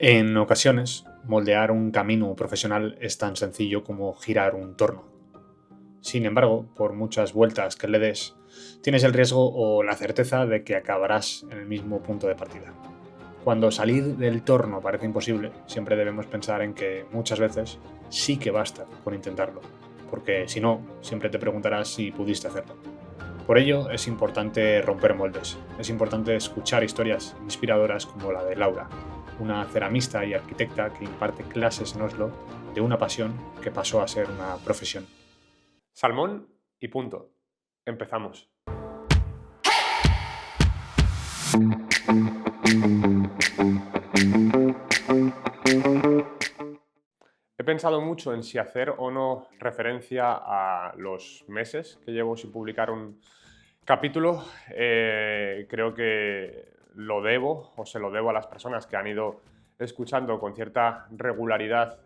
En ocasiones, moldear un camino profesional es tan sencillo como girar un torno. Sin embargo, por muchas vueltas que le des, tienes el riesgo o la certeza de que acabarás en el mismo punto de partida. Cuando salir del torno parece imposible, siempre debemos pensar en que muchas veces sí que basta con intentarlo, porque si no, siempre te preguntarás si pudiste hacerlo. Por ello, es importante romper moldes. Es importante escuchar historias inspiradoras como la de Laura, una ceramista y arquitecta que imparte clases en Oslo de una pasión que pasó a ser una profesión. Salmón y punto. Empezamos. He pensado mucho en si hacer o no referencia a los meses que llevo sin publicar un capítulo. Creo que lo debo o se lo debo a las personas que han ido escuchando con cierta regularidad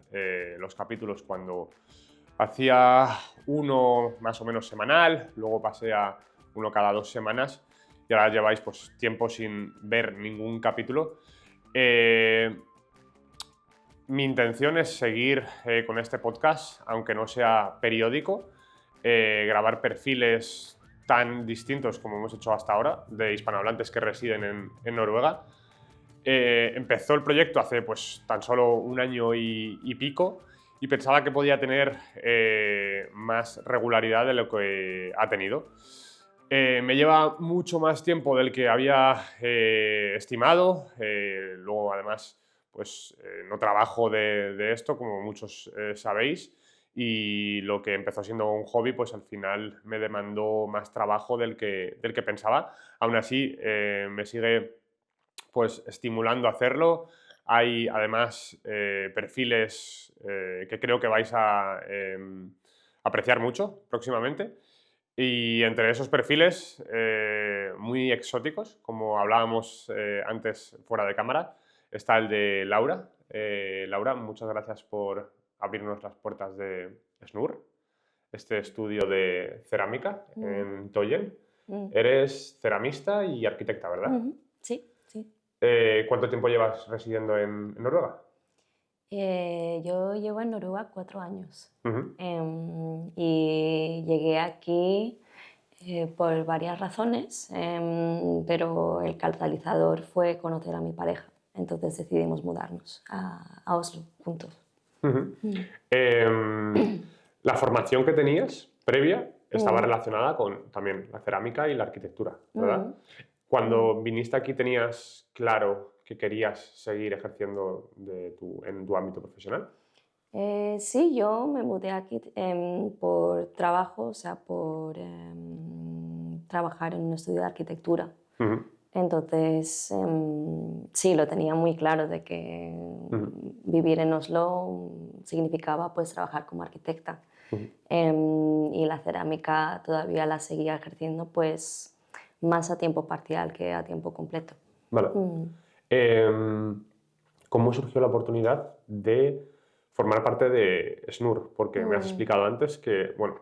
los capítulos cuando hacía uno más o menos semanal, luego pasé a uno cada 2 semanas y ahora lleváis pues, tiempo sin ver ningún capítulo. Mi intención es seguir con este podcast, aunque no sea periódico, grabar perfiles tan distintos como hemos hecho hasta ahora, de hispanohablantes que residen en Noruega. Empezó el proyecto hace pues, tan solo un año y pico y pensaba que podía tener más regularidad de lo que ha tenido. Me lleva mucho más tiempo del que había estimado. Luego, además, pues no trabajo de esto, como muchos sabéis, y lo que empezó siendo un hobby, pues al final me demandó más trabajo del que pensaba. Aún así, me sigue pues estimulando a hacerlo. Hay además perfiles que creo que vais a apreciar mucho próximamente. Y entre esos perfiles muy exóticos, como hablábamos antes fuera de cámara, está el de Laura. Laura, muchas gracias por abrirnos las puertas de SNUR, este estudio de cerámica Mm, en Toyen. mm. Eres ceramista y arquitecta, ¿verdad? Ujú, sí, sí. ¿Cuánto tiempo llevas residiendo en Noruega? Yo llevo en Noruega 4 años, Ujú. y llegué aquí por varias razones, pero el catalizador fue conocer a mi pareja. Entonces decidimos mudarnos a Oslo juntos. Ujú. Mm. Em, la formación que tenías previa estaba Mm, relacionada con también la cerámica y la arquitectura, ¿verdad? mm, mm. Cuando viniste aquí, ¿tenías claro que querías seguir ejerciendo en tu ámbito profesional? Sí, yo me mudé aquí por trabajo, o sea, por trabajar en un estudio de arquitectura. Ujú, Entonces, sí, lo tenía muy claro de que ujú, vivir en Oslo significaba pues trabajar como arquitecta. ujú. Y la cerámica todavía la seguía ejerciendo pues más a tiempo parcial que a tiempo completo. Vale. Mm, Em, ¿Cómo surgió la oportunidad de formar parte de SNUR? Porque me has mm, explicado antes que, bueno,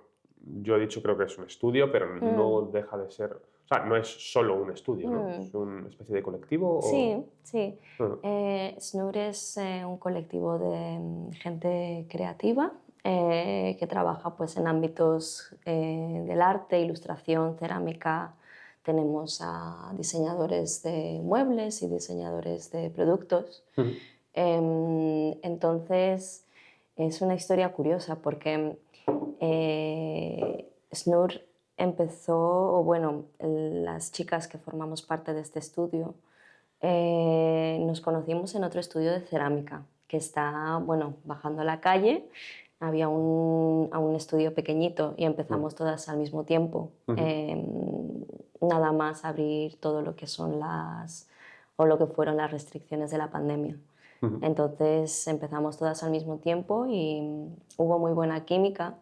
yo he dicho creo que es un estudio, pero no mm, deja de ser, o sea, no es solo un estudio, ¿no? mm. Es una especie de colectivo o... Sí, sí. Ujú, SNUR es un colectivo de gente creativa que trabaja pues, en ámbitos del arte, ilustración, cerámica. Tenemos a diseñadores de muebles y diseñadores de productos. ujú, Entonces, es una historia curiosa porque SNUR empezó, o bueno, las chicas que formamos parte de este estudio, nos conocimos en otro estudio de cerámica que está, bueno, bajando a la calle. Había a un estudio pequeñito y ujú, empezamos todas al mismo tiempo. ujú, Nada más abrir todo lo que son o lo que fueron las restricciones de la pandemia. ujú, Entonces empezamos todas al mismo tiempo y hubo muy buena química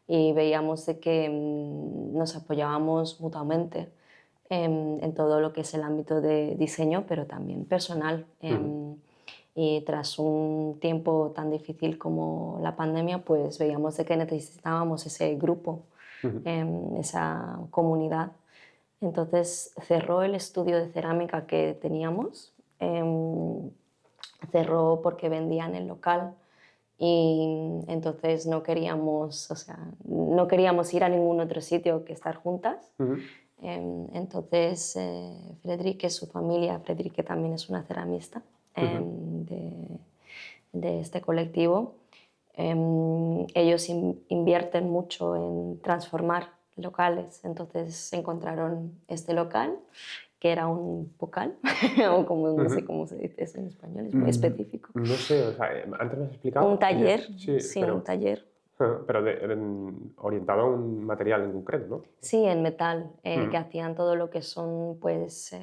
y veíamos de que nos apoyábamos mutuamente en todo lo que es el ámbito de diseño, pero también personal. ujú, Y tras un tiempo tan difícil como la pandemia, pues veíamos de que necesitábamos ese grupo, ujú, esa comunidad. Entonces cerró el estudio de cerámica que teníamos. cerró porque vendían el local y entonces no queríamos, o sea, no queríamos ir a ningún otro sitio que estar juntas. Entonces, Fredrik y su familia, Fredrik que también es una ceramista de este colectivo, ellos invierten mucho en transformar locales, entonces encontraron este local que era un bocal, o como, no sé cómo se dice eso en español, es muy específico. No sé, o sea, antes me has explicado... Un taller, Sí, sí, pero, un taller. pero orientado a un material en concreto, ¿no? Sí, en metal, que hacían todo lo que son pues,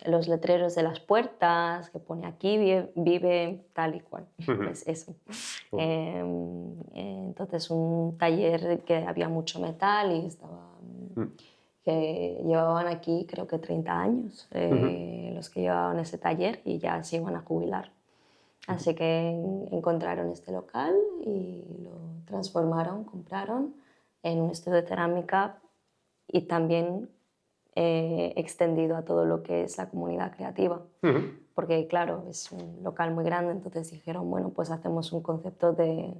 los letreros de las puertas, que pone aquí vive tal y cual, pues eso. Entonces un taller que había mucho metal y estaba, que llevaban aquí creo que 30 años los que llevaban ese taller y ya se iban a jubilar. Así que encontraron este local y lo transformaron, compraron en un estudio de cerámica y también extendido a todo lo que es la comunidad creativa. Porque claro, es un local muy grande, entonces dijeron, bueno, pues hacemos un concepto de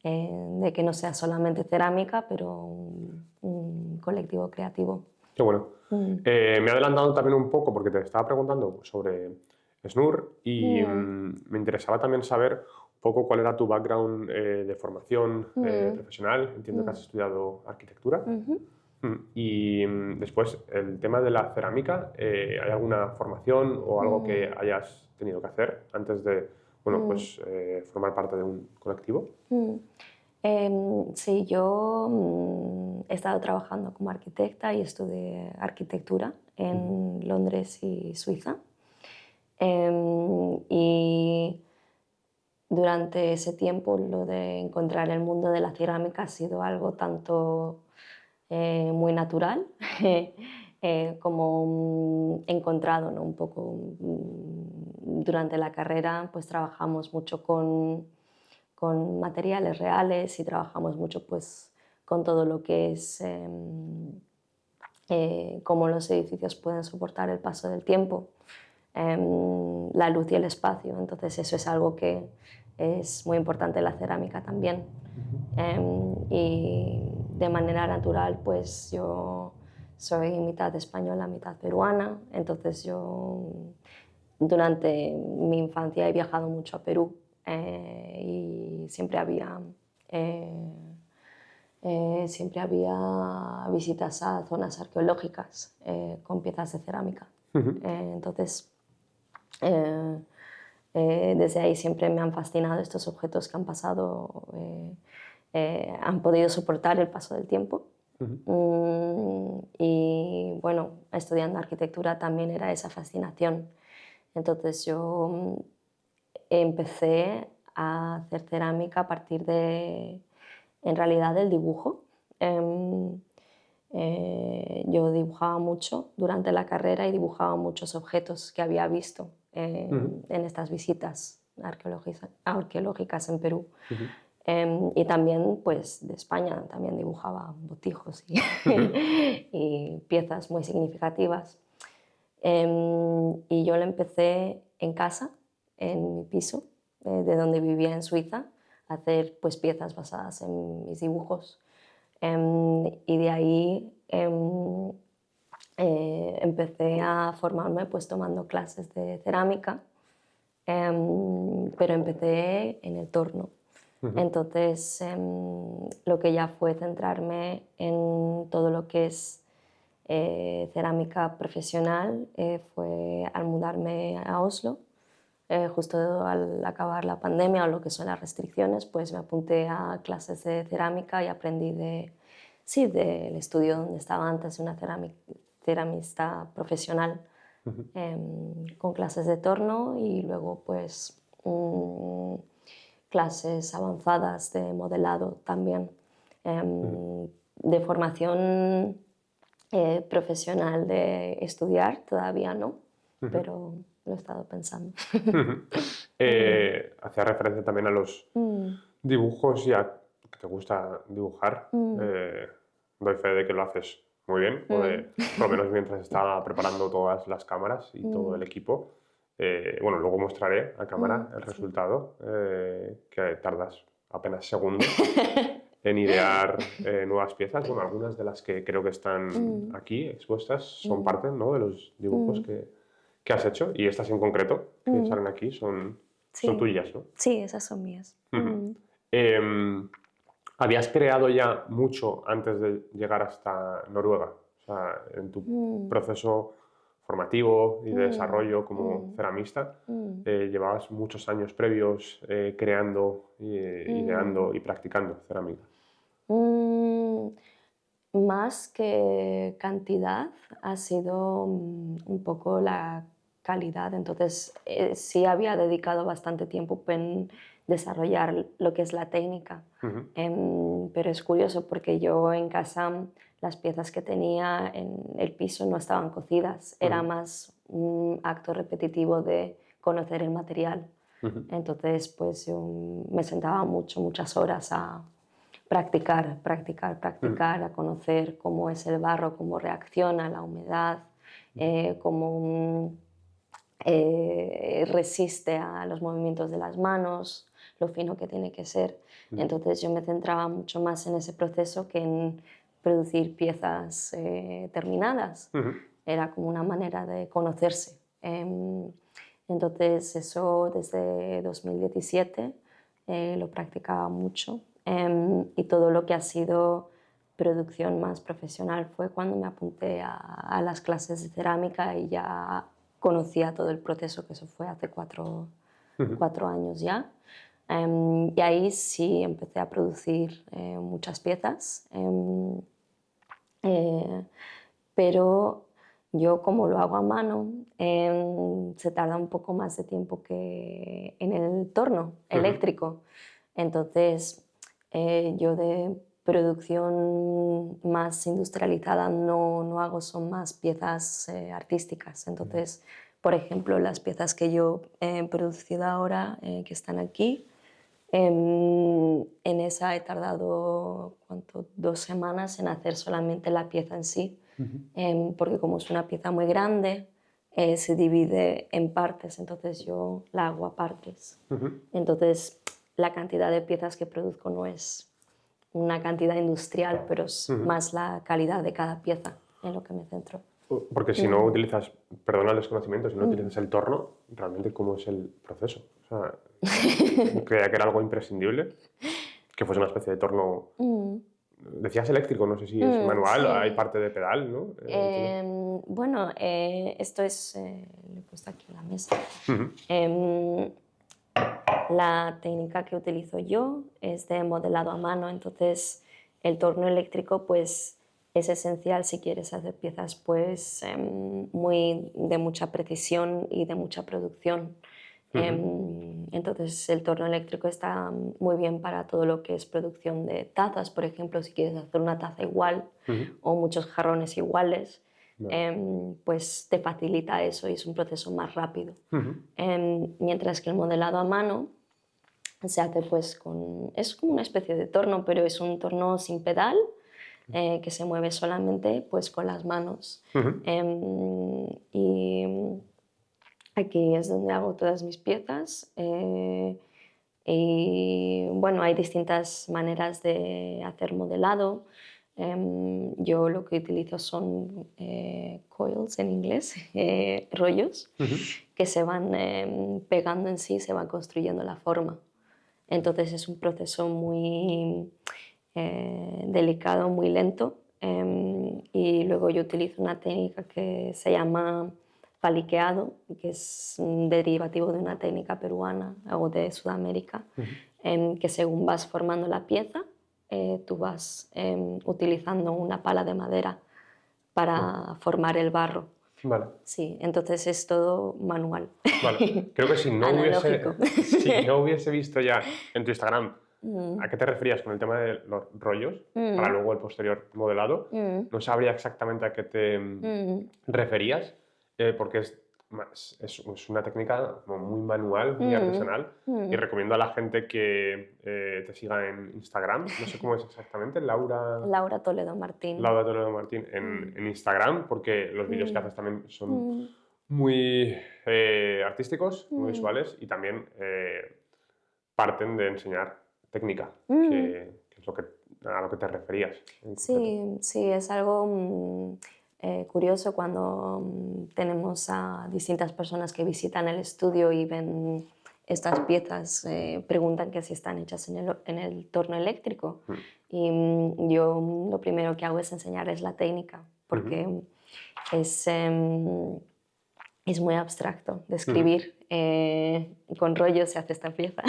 que no sea solamente cerámica, pero un colectivo creativo. Qué bueno. Me he adelantado también un poco porque te estaba preguntando sobre SNUR y me interesaba también saber un poco cuál era tu background de formación profesional. Entiendo que has estudiado arquitectura. Y después, el tema de la cerámica, ¿hay alguna formación o algo que hayas tenido que hacer antes de bueno, pues, formar parte de un colectivo? Sí, yo he estado trabajando como arquitecta y estudié arquitectura en Londres y Suiza. Y durante ese tiempo lo de encontrar el mundo de la cerámica ha sido algo tanto muy natural como encontrado, ¿no? Un poco durante la carrera pues trabajamos mucho con materiales reales y trabajamos mucho pues con todo lo que es cómo los edificios pueden soportar el paso del tiempo, la luz y el espacio. Entonces eso es algo que es muy importante en la cerámica también. Y de manera natural pues yo soy mitad española, mitad peruana, entonces yo durante mi infancia he viajado mucho a Perú y siempre había visitas a zonas arqueológicas con piezas de cerámica. Entonces, desde ahí siempre me han fascinado estos objetos que han pasado, han podido soportar el paso del tiempo. Y bueno, estudiando arquitectura también era esa fascinación. Entonces yo empecé a hacer cerámica a partir de, en realidad, del dibujo. Yo dibujaba mucho durante la carrera y dibujaba muchos objetos que había visto en estas visitas arqueológicas en Perú. Y también pues de España también dibujaba botijos y piezas muy significativas. Y yo lo empecé en casa, en mi piso, de donde vivía en Suiza, a hacer pues, piezas basadas en mis dibujos. Y de ahí empecé a formarme pues, tomando clases de cerámica, pero empecé en el torno. Entonces, lo que ya fue centrarme en todo lo que es cerámica profesional fue al mudarme a Oslo. Justo al acabar la pandemia o lo que son las restricciones, pues me apunté a clases de cerámica y aprendí del estudio donde estaba antes, una ceramista profesional, con clases de torno y luego pues clases avanzadas de modelado también, de formación profesional de estudiar, todavía no, pero lo he estado pensando. Hacía referencia también a los dibujos y a que te gusta dibujar. Doy fe de que lo haces Muy bien, por lo menos mientras estaba preparando todas las cámaras y todo el equipo. Bueno, luego mostraré a cámara el resultado, que tardas apenas segundos en idear nuevas piezas. Bueno, algunas de las que creo que están aquí expuestas son parte, ¿no?, de los dibujos que has hecho, y estas en concreto que salen aquí son tuyas, ¿no? Sí, esas son mías. ¿Habías creado ya mucho antes de llegar hasta Noruega? O sea, en tu proceso formativo y de desarrollo como ceramista, llevabas muchos años previos creando, ideando y practicando cerámica. Más que cantidad, ha sido un poco la calidad. Entonces, sí había dedicado bastante tiempo en desarrollar lo que es la técnica. Pero es curioso porque yo en casa las piezas que tenía en el piso no estaban cocidas. Era más un acto repetitivo de conocer el material. Entonces, pues yo me sentaba muchas horas a practicar, a conocer cómo es el barro, cómo reacciona la humedad, cómo resiste a los movimientos de las manos, lo fino que tiene que ser. Entonces yo me centraba mucho más en ese proceso que en producir piezas terminadas. Era como una manera de conocerse. Entonces eso desde 2017 lo practicaba mucho. Y todo lo que ha sido producción más profesional fue cuando me apunté a las clases de cerámica y ya conocía todo el proceso, que eso fue hace 4 años ya. Y ahí sí empecé a producir muchas piezas, pero yo, como lo hago a mano, se tarda un poco más de tiempo que en el torno eléctrico. Entonces, yo de producción más industrializada no hago, son más piezas artísticas. Entonces, por ejemplo, las piezas que yo he producido ahora, que están aquí, en esa he tardado 2 semanas en hacer solamente la pieza en sí, porque como es una pieza muy grande, se divide en partes, entonces yo la hago a partes. Entonces, la cantidad de piezas que produzco no es una cantidad industrial, pero es más la calidad de cada pieza en lo que me centro. Porque si no utilizas, perdona el desconocimiento, si no utilizas el torno, realmente ¿cómo es el proceso? O sea, creía que era algo imprescindible, que fuese una especie de torno. Decías eléctrico, no sé si es manual, sí. hay parte de pedal, ¿no? Bueno, esto es, lo he puesto aquí en la mesa. La técnica que utilizo yo es de modelado a mano, entonces el torno eléctrico pues es esencial si quieres hacer piezas pues de mucha precisión y de mucha producción. Entonces el torno eléctrico está muy bien para todo lo que es producción de tazas, por ejemplo, si quieres hacer una taza igual o muchos jarrones iguales. Pues te facilita eso y es un proceso más rápido. Mientras que el modelado a mano se hace pues es como una especie de torno, pero es un torno sin pedal, que se mueve solamente pues con las manos. Y aquí es donde hago todas mis piezas. Y bueno, hay distintas maneras de hacer modelado. Yo lo que utilizo son coils en inglés, rollos, que se van pegando en sí, se van construyendo la forma. Entonces es un proceso muy delicado, muy lento. Y luego yo utilizo una técnica que se llama paliqueado, que es un derivativo de una técnica peruana o de Sudamérica, que según vas formando la pieza, tú vas utilizando una pala de madera para formar el barro. Vale. Sí, entonces es todo manual. Vale. Creo que si no hubiese visto ya en tu Instagram a qué te referías con el tema de los rollos, para luego el posterior modelado, no sabría exactamente a qué te referías, porque es es una técnica como muy manual, muy artesanal, y recomiendo a la gente que te siga en Instagram, no sé cómo es exactamente, Laura Toledo Martín. Laura Toledo Martín en Instagram, porque los vídeos que haces también son muy artísticos, muy visuales, y también parten de enseñar técnica, que es a lo que te referías. Sí, sí, es algo curioso cuando tenemos a distintas personas que visitan el estudio y ven estas piezas, preguntan que si están hechas en el torno eléctrico. Y yo lo primero que hago es enseñarles la técnica, porque es muy abstracto describir. Con rollo se hace esta pieza.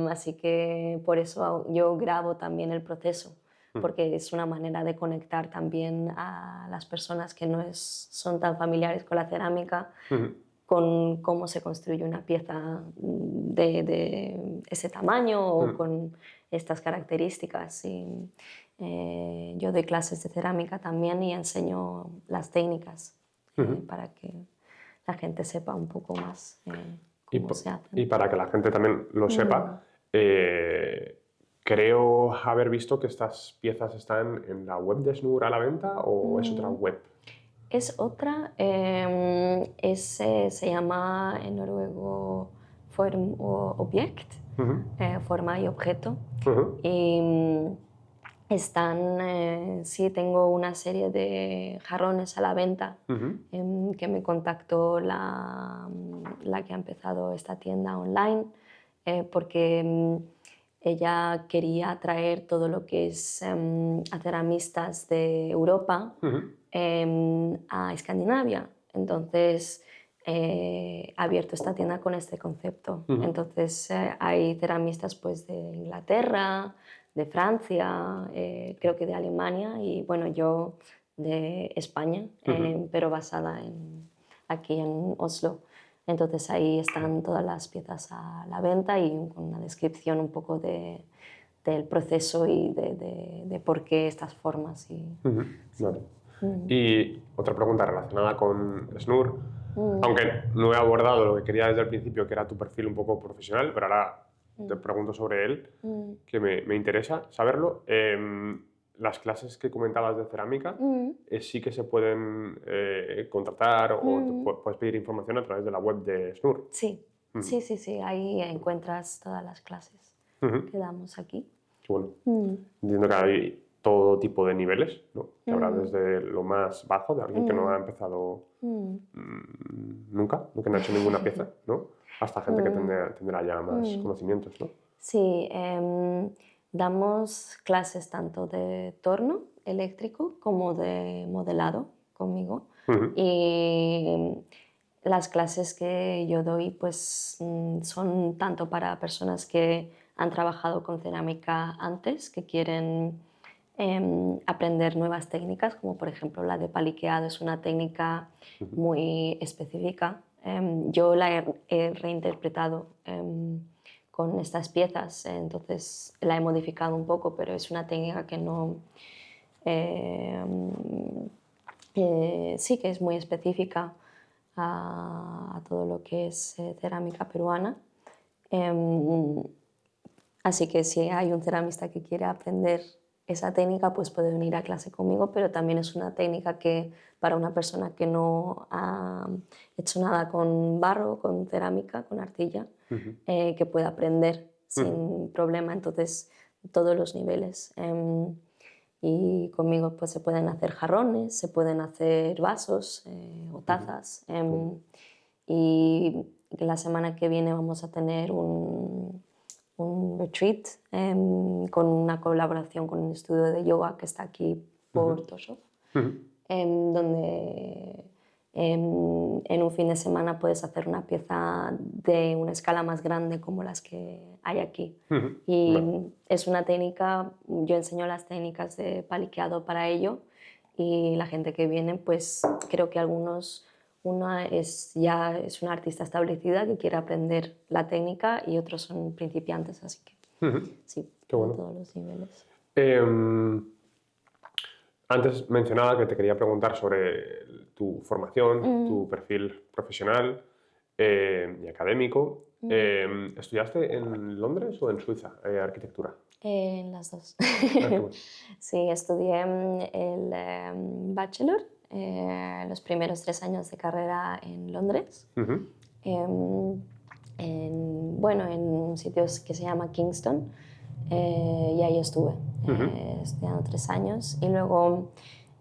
Así que por eso yo grabo también el proceso, porque es una manera de conectar también a las personas que no son tan familiares con la cerámica, con cómo se construye una pieza de ese tamaño o con estas características. Y, yo doy clases de cerámica también y enseño las técnicas para que la gente sepa un poco más cómo se hacen. Y para que la gente también lo sepa, creo haber visto que estas piezas están en la web de Snur a la venta, ¿o es otra web? Es otra, se llama en noruego Form og Objekt, forma y objeto. Y sí, tengo una serie de jarrones a la venta que me contactó la que ha empezado esta tienda online, porque ella quería traer todo lo que es a ceramistas de Europa a Escandinavia. Entonces ha abierto esta tienda con este concepto. Entonces hay ceramistas pues, de Inglaterra, de Francia, creo que de Alemania y bueno, yo de España, pero basada aquí en Oslo. Entonces ahí están todas las piezas a la venta y con una descripción un poco del proceso y de por qué estas formas. Vale. Y otra pregunta relacionada con Snur, aunque no he abordado lo que quería desde el principio, que era tu perfil un poco profesional, pero ahora te pregunto sobre él, que me interesa saberlo. Las clases que comentabas de cerámica sí que se pueden contratar o puedes pedir información a través de la web de Snur. Sí, sí, ahí encuentras todas las clases que damos aquí. Qué bueno. Entiendo que hay todo tipo de niveles, ¿no? Que habrá desde lo más bajo, de alguien que no ha empezado nunca, que no ha hecho ninguna pieza, ¿no? Hasta gente que tendrá ya más conocimientos, ¿no? Sí, damos clases tanto de torno eléctrico como de modelado conmigo. Y las clases que yo doy pues, son tanto para personas que han trabajado con cerámica antes, que quieren aprender nuevas técnicas, como por ejemplo la de paliqueado, es una técnica muy específica. Yo la he reinterpretado con estas piezas, entonces la he modificado un poco, pero es una técnica que no... sí que es muy específica a todo lo que es cerámica peruana. Así que si hay un ceramista que quiere aprender esa técnica, pues puede venir a clase conmigo, pero también es una técnica que para una persona que no ha hecho nada con barro, con cerámica, con arcilla, que puede aprender sin problema. Entonces, todos los niveles. Y conmigo pues, se pueden hacer jarrones, se pueden hacer vasos o tazas. Y la semana que viene vamos a tener un retreat con una colaboración con un estudio de yoga que está aquí por Toshof, donde en un fin de semana puedes hacer una pieza de una escala más grande como las que hay aquí. Y es una técnica, yo enseño las técnicas de paliqueado para ello y la gente que viene, pues creo que algunos... Una ya es una artista establecida que quiere aprender la técnica y otros son principiantes, así que sí, Qué bueno. a todos los niveles. Antes mencionaba que te quería preguntar sobre tu formación, tu perfil profesional y académico. ¿Estudiaste en Londres o en Suiza arquitectura? En las dos. Ah, qué bueno. Sí, estudié el bachelor, los primeros 3 años de carrera en Londres, Ujú, bueno, en un sitio que se llama Kingston, y ahí estuve ujú, estudiando 3 años. Y luego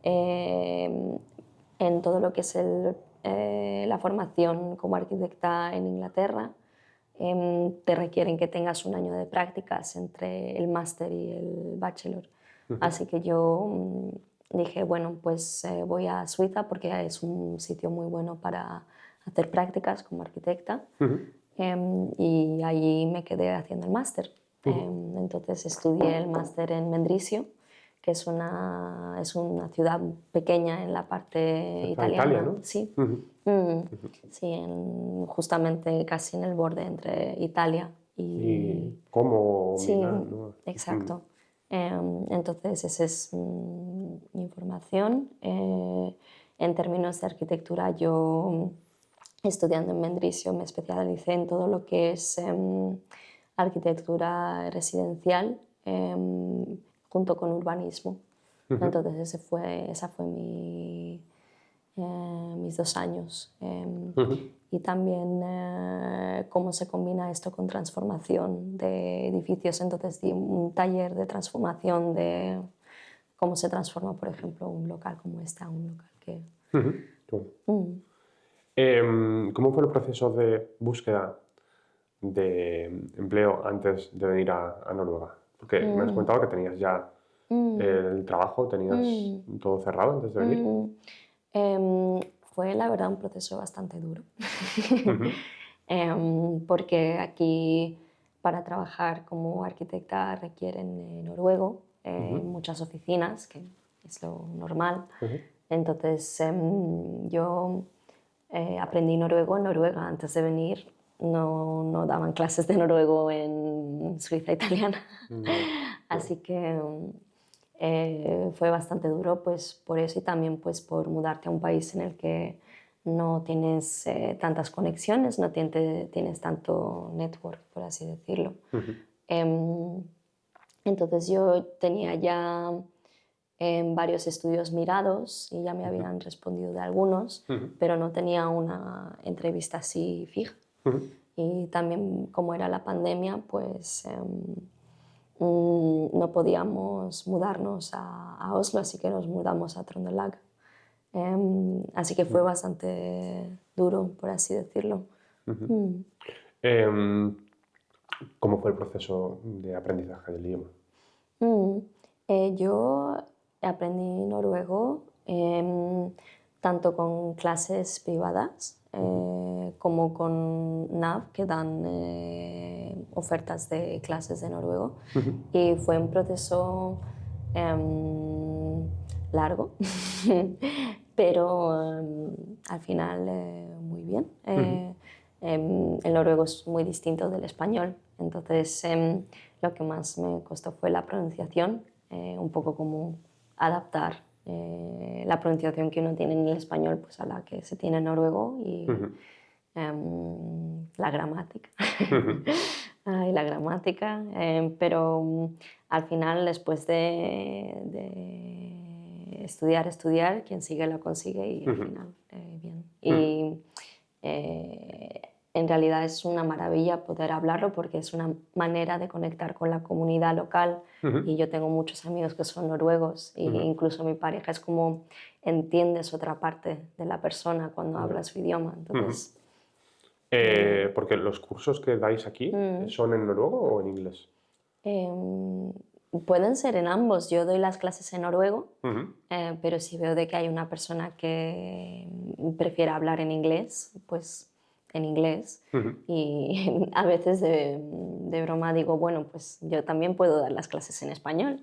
en todo lo que es la formación como arquitecta en Inglaterra, te requieren que tengas un año de prácticas entre el máster y el bachelor. ujú, Así que yo dije, bueno, pues voy a Suiza porque es un sitio muy bueno para hacer prácticas como arquitecta. ujú, Y allí me quedé haciendo el máster. ujú. Entonces estudié el máster en Mendrisio, que es una ciudad pequeña en la parte Cerca de Italia, italiana, ¿no? sí. Ujú, Mm, ujú. sí, justamente casi en el borde entre Italia Y y... como Sí, Milán, ¿no? Ujú, exacto. Entonces esa es mi información. En términos de arquitectura, yo estudiando en Mendrisio me especialicé en todo lo que es arquitectura residencial junto con urbanismo. ujú, Entonces esa fue mis 2 años. ujú. Y también cómo se combina esto con transformación de edificios. Entonces di un taller de transformación de cómo se transforma, por ejemplo, un local como este a un local que... Ujú, qué bueno. Mm, ¿Cómo fue el proceso de búsqueda de empleo antes de venir a Noruega? Porque me has mm, comentado que tenías ya mm, el trabajo, tenías mm, todo cerrado antes de venir. mm. Fue la verdad un proceso bastante duro. Ujú, Porque aquí para trabajar como arquitecta requieren noruego, ujú, muchas oficinas, que es lo normal. ujú, Entonces yo aprendí noruego en Noruega. Antes de venir no daban clases de noruego en Suiza italiana. ya, ya. Así que fue bastante duro pues, por eso y también pues, por mudarte a un país en el que no tienes tantas conexiones, no tienes tanto network, por así decirlo. Ujú, Em, entonces yo tenía ya varios estudios mirados y ya me ujú, habían respondido de algunos, ujú, pero no tenía una entrevista así fija. ujú, Y también como era la pandemia, pues no podíamos mudarnos a Oslo, así que nos mudamos a Trøndelag. Así que fue ujú, bastante duro, por así decirlo. ujú. Mm. Em, ¿Cómo fue el proceso de aprendizaje del idioma? Mm. Yo aprendí noruego tanto con clases privadas Ujú, como con NAV, que dan ofertas de clases de noruego. ujú, Y fue un proceso em, largo, pero al final muy bien. ujú, El noruego es muy distinto del español, entonces lo que más me costó fue la pronunciación, un poco como adaptar la pronunciación que uno tiene en el español pues, a la que se tiene en noruego y ujú, la gramática. ujú, Ay, la gramática, pero al final, después de estudiar, quien sigue lo consigue y al ujú, final, bien. ujú, Y en realidad es una maravilla poder hablarlo porque es una manera de conectar con la comunidad local ujú, y yo tengo muchos amigos que son noruegos e ujú, incluso mi pareja es como entiendes otra parte de la persona cuando ya, habla su idioma. ujú. Entonces, muy bien. Porque los cursos que dais aquí Mm. son en noruego o en inglés. Em, Pueden ser en ambos. Yo doy las clases en noruego, Ujú, pero si veo de que hay una persona que prefiere hablar en inglés, pues en inglés. ujú. Y a veces de broma digo, bueno, pues yo también puedo dar las clases en español.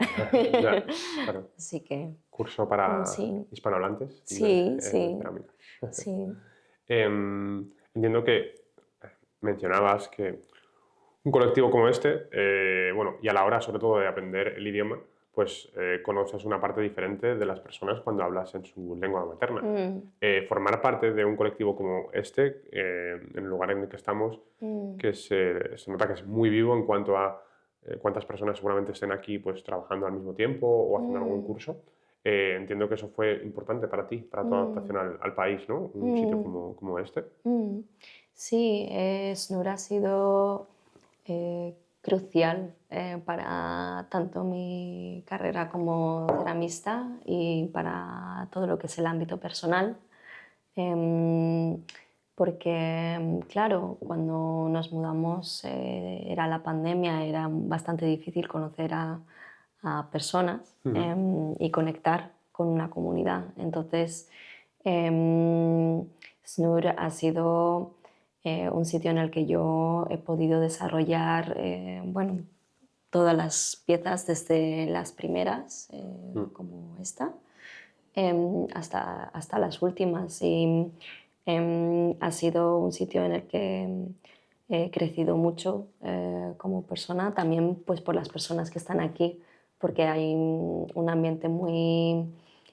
Ya, claro. Así que Curso para sí, hispanohablantes de sí, sí, cerámica. sí. Entiendo que mencionabas que un colectivo como este, bueno, y a la hora sobre todo de aprender el idioma, pues conoces una parte diferente de las personas cuando hablas en su lengua materna. Formar parte de un colectivo como este, en el lugar en el que estamos, que se nota que es muy vivo en cuanto a cuántas personas seguramente estén aquí pues trabajando al mismo tiempo o haciendo algún curso. Entiendo que eso fue importante para ti, para tu adaptación al país, ¿no? Un sitio como este. Sí, SNUR ha sido crucial para tanto mi carrera como ceramista y para todo lo que es el ámbito personal. Porque, claro, cuando nos mudamos era la pandemia, era bastante difícil conocer a personas y conectar con una comunidad. Entonces, SNUR ha sido un sitio en el que yo he podido desarrollar bueno, todas las piezas desde las primeras, como esta, hasta las últimas. Y ha sido un sitio en el que he crecido mucho como persona, también pues, por las personas que están aquí, porque hay un ambiente muy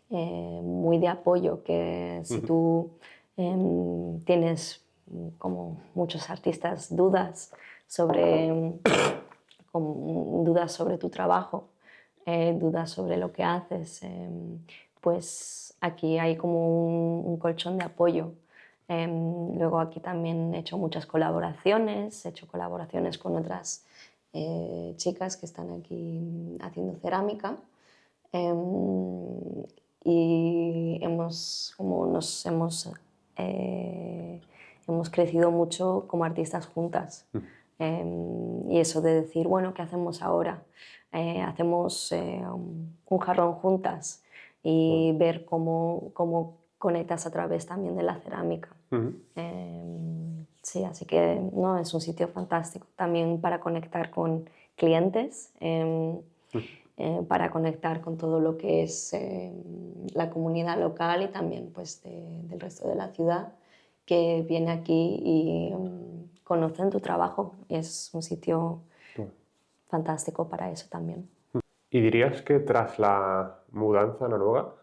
de apoyo, que si tú tienes, como muchos artistas, dudas sobre tu trabajo, dudas sobre lo que haces, pues aquí hay como un colchón de apoyo. Luego aquí también he hecho muchas colaboraciones, he hecho colaboraciones con otras chicas que están aquí haciendo cerámica, y hemos crecido mucho como artistas juntas. Y eso de decir, bueno, ¿qué hacemos ahora? Hacemos un jarrón juntas y ver cómo conectas a través también de la cerámica. Sí, así que no, es un sitio fantástico también para conectar con clientes, para conectar con todo lo que es la comunidad local y también pues, del resto de la ciudad que viene aquí y conocen tu trabajo. Es un sitio fantástico para eso también. ¿Y dirías que tras la mudanza a Noruega,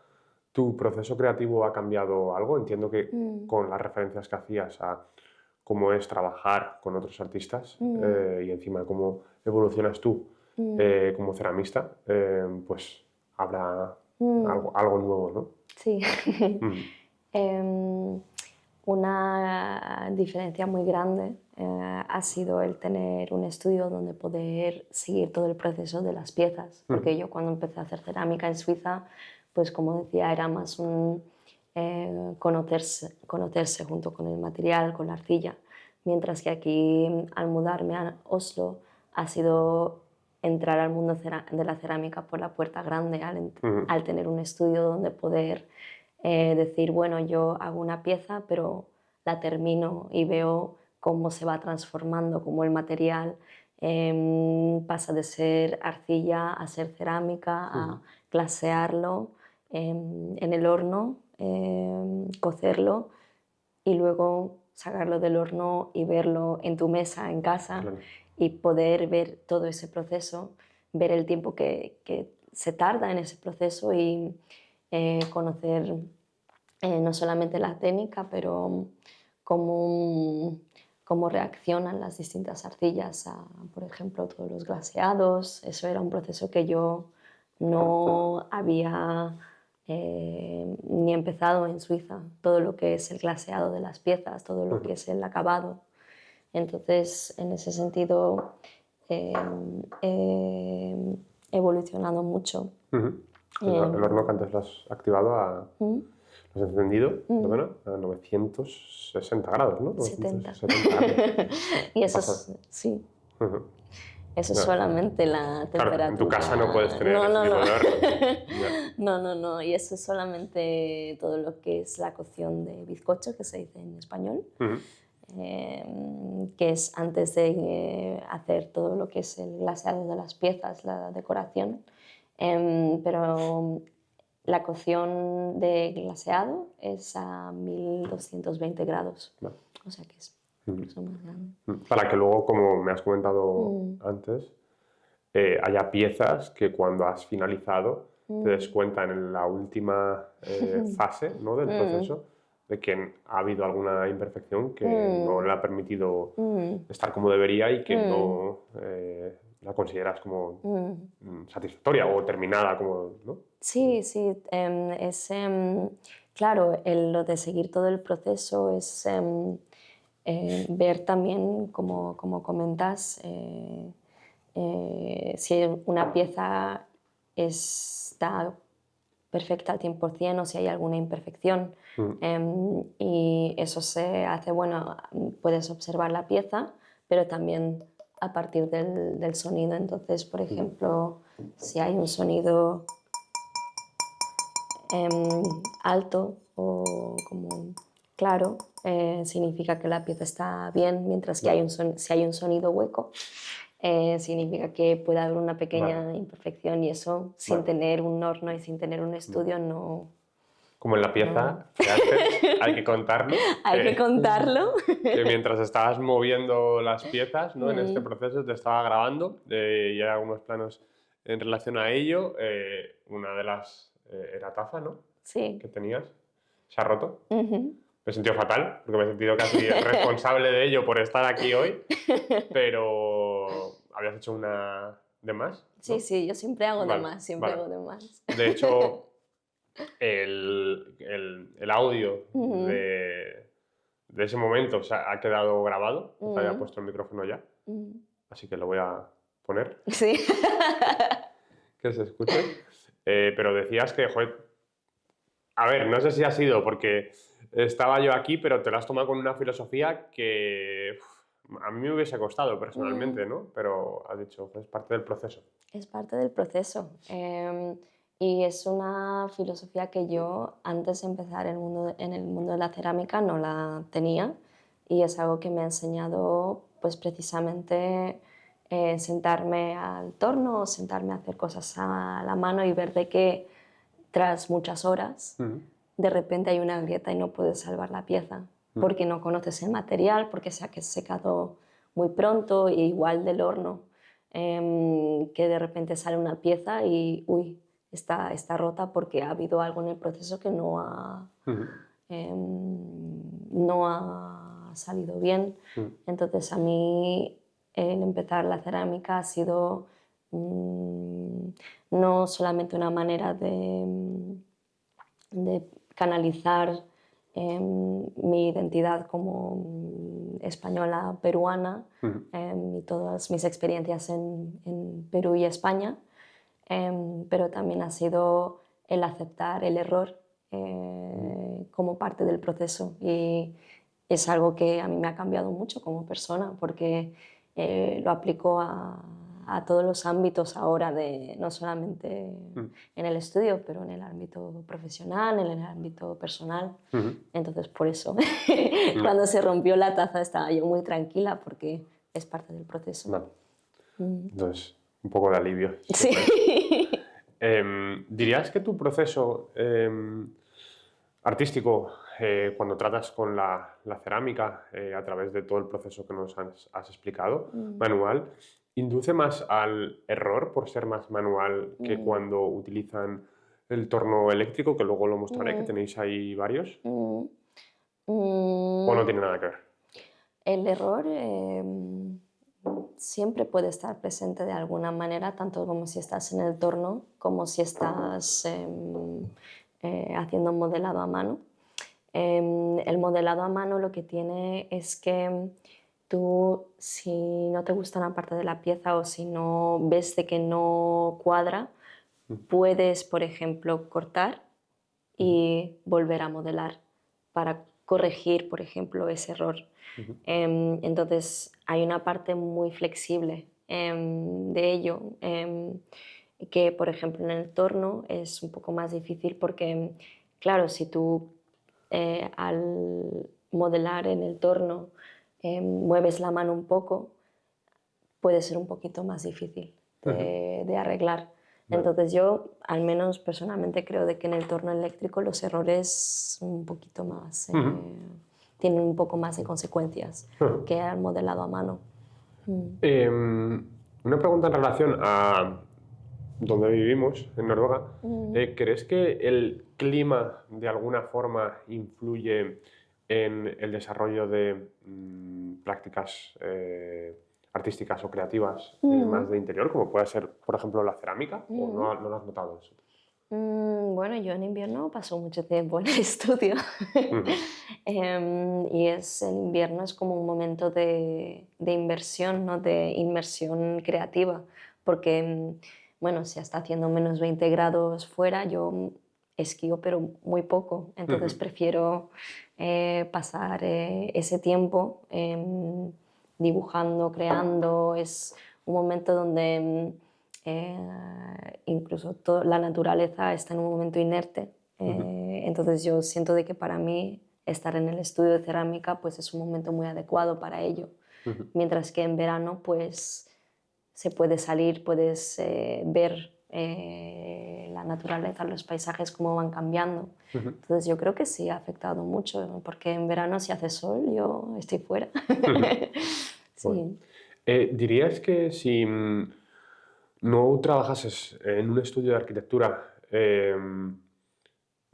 tu proceso creativo ha cambiado algo? Entiendo que con las referencias que hacías a cómo es trabajar con otros artistas y encima cómo evolucionas tú como ceramista, pues habrá algo nuevo, ¿no? Sí. Una diferencia muy grande ha sido el tener un estudio donde poder seguir todo el proceso de las piezas, porque yo cuando empecé a hacer cerámica en Suiza, pues como decía, era más un conocerse junto con el material, con la arcilla, mientras que aquí, al mudarme a Oslo, ha sido entrar al mundo de la cerámica por la puerta grande, al tener un estudio donde poder decir, bueno, yo hago una pieza, pero la termino y veo cómo se va transformando, cómo el material pasa de ser arcilla a ser cerámica, a glasearlo en el horno, cocerlo y luego sacarlo del horno y verlo en tu mesa en casa. Claro. Y poder ver todo ese proceso, ver el tiempo que se tarda en ese proceso y conocer no solamente la técnica, pero cómo reaccionan las distintas arcillas a, por ejemplo, todos los glaseados. Eso era un proceso que yo no había ni empezado en Suiza, todo lo que es el glaseado de las piezas, todo lo que es el acabado. Entonces, en ese sentido, he evolucionado mucho. El horno que antes lo has activado lo has encendido, perdona, a 960 grados, ¿no? 70. 970 grados. Y eso es, sí. Eso es solamente la temperatura. Claro, en tu casa no puedes tener ese tipo de horno. No. Y eso es solamente todo lo que es la cocción de bizcocho, que se dice en español, que es antes de hacer todo lo que es el glaseado de las piezas, la decoración. Pero la cocción de glaseado es a 1220 grados. No. O sea que es más grande. Para que luego, como me has comentado antes, haya piezas que cuando has finalizado te des cuenta en la última fase, ¿no?, del proceso de que ha habido alguna imperfección que no le ha permitido estar como debería y que no la consideras como satisfactoria o terminada, como, ¿no? Sí, sí. Claro, lo de seguir todo el proceso es ver también, como comentas, si una pieza está perfecta al 100% o si hay alguna imperfección. Y eso se hace, bueno, puedes observar la pieza, pero también a partir del sonido. Entonces, por ejemplo, si hay un sonido alto o como claro, significa que la pieza está bien, mientras que si hay un sonido hueco, significa que puede haber una pequeña imperfección, y eso sin tener un horno y sin tener un estudio no... Como en la pieza que haces, hay que contarlo. Hay que contarlo. Que mientras estabas moviendo las piezas, ¿no?, en este proceso te estaba grabando y hay algunos planos en relación a ello. Una de las era taza, ¿no? Sí. Que tenías. Se ha roto. Me he sentido fatal porque me he sentido casi responsable de ello por estar aquí hoy, pero habías hecho una de más, ¿no? Sí, sí, yo siempre hago de más, hago de más. De hecho, el audio de ese momento ha quedado grabado. Te había puesto el micrófono ya, así que lo voy a poner. Sí. Que se escuche. Pero decías que, joder, a ver, no sé si ha sido porque estaba yo aquí, pero te lo has tomado con una filosofía que a mí me hubiese costado personalmente, ¿no? Pero has dicho, es parte del proceso. Es parte del proceso. Y es una filosofía que yo, antes de empezar en el mundo de la cerámica, no la tenía. Y es algo que me ha enseñado, pues precisamente, sentarme al torno, sentarme a hacer cosas a la mano y ver de que tras muchas horas, de repente hay una grieta y no puedes salvar la pieza, porque no conoces el material, porque se ha secado muy pronto, y igual del horno, que de repente sale una pieza y, uy, está rota porque ha habido algo en el proceso que no ha salido bien. Entonces, a mí el empezar la cerámica ha sido no solamente una manera de canalizar mi identidad como española peruana y todas mis experiencias en Perú y España, pero también ha sido el aceptar el error como parte del proceso, y es algo que a mí me ha cambiado mucho como persona, porque lo aplico a todos los ámbitos ahora, no solamente en el estudio, pero en el ámbito profesional, en el ámbito personal. Entonces, por eso, cuando se rompió la taza estaba yo muy tranquila, porque es parte del proceso. Vale. Entonces, un poco de alivio. Sí. ¿Dirías que tu proceso artístico, cuando tratas con la cerámica, a través de todo el proceso que nos has explicado, manual, induce más al error por ser más manual que cuando utilizan el torno eléctrico, que luego lo mostraré, que tenéis ahí varios? ¿O no tiene nada que ver? El error siempre puede estar presente de alguna manera, tanto como si estás en el torno, como si estás haciendo modelado a mano. El modelado a mano lo que tiene es que tú, si no te gusta una parte de la pieza o si no ves de que no cuadra, puedes, por ejemplo, cortar y volver a modelar para corregir, por ejemplo, ese error. Entonces, hay una parte muy flexible de ello, que, por ejemplo, en el torno es un poco más difícil porque, claro, si tú al modelar en el torno mueves la mano un poco, puede ser un poquito más difícil de arreglar. Entonces yo, al menos personalmente, creo de que en el torno eléctrico los errores un poquito más, tienen un poco más de consecuencias que al modelado a mano. Una pregunta en relación a donde vivimos, en Noruega. ¿Crees que el clima de alguna forma influye en el desarrollo de prácticas artísticas o creativas más de interior, como puede ser, por ejemplo, la cerámica? ¿O no lo has notado eso? Bueno, yo en invierno paso mucho tiempo en el estudio. Y el invierno es como un momento de inversión, ¿no? De inmersión creativa, porque, bueno, si está haciendo menos 20 grados fuera, yo esquío, pero muy poco, entonces prefiero pasar ese tiempo dibujando, creando. Es un momento donde incluso la naturaleza está en un momento inerte. Entonces yo siento de que para mí estar en el estudio de cerámica pues es un momento muy adecuado para ello. Mientras que en verano pues se puede salir, puedes ver la naturaleza, los paisajes cómo van cambiando. Entonces yo creo que sí ha afectado mucho, porque en verano si hace sol yo estoy fuera. Sí. Bueno. ¿Dirías que si no trabajases en un estudio de arquitectura, en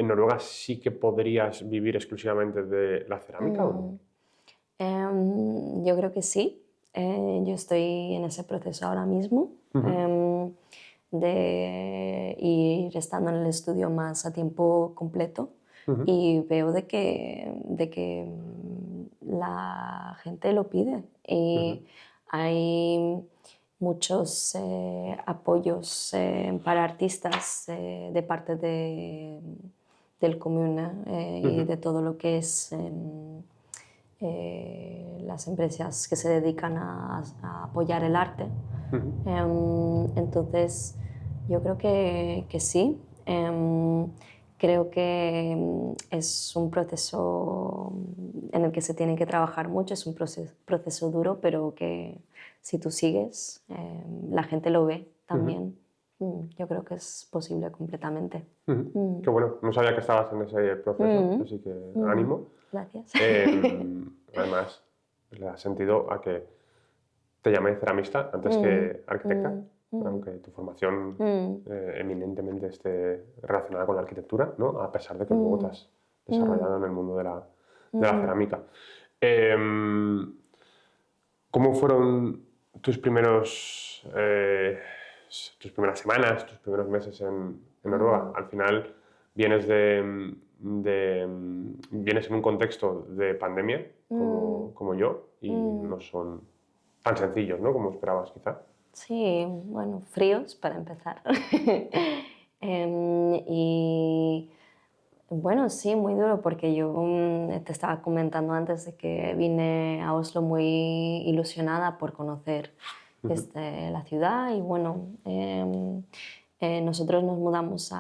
Noruega sí que podrías vivir exclusivamente de la cerámica o no? Yo creo que sí. Yo estoy en ese proceso ahora mismo de ir estando en el estudio más a tiempo completo y veo de que la gente lo pide y hay muchos apoyos para artistas de parte del comuna y de todo lo que es las empresas que se dedican a apoyar el arte. Entonces, yo creo que sí. Creo que es un proceso en el que se tiene que trabajar mucho, es un proceso duro, pero que si tú sigues, la gente lo ve también. Yo creo que es posible completamente. Qué bueno, no sabía que estabas en ese proceso, así que ánimo. Gracias. Además, le da sentido a que te llamé ceramista antes que arquitecta, aunque tu formación eminentemente esté relacionada con la arquitectura, ¿no? A pesar de que luego te has desarrollado en el mundo de la cerámica. ¿Cómo fueron tus primeras semanas, tus primeros meses en Noruega? Al final vienes vienes en un contexto de pandemia como yo y no son tan sencillos, ¿no? Como esperabas, quizá. Sí, bueno, fríos para empezar. Y bueno, sí, muy duro porque yo te estaba comentando antes de que vine a Oslo muy ilusionada por conocer la ciudad y bueno, nosotros nos mudamos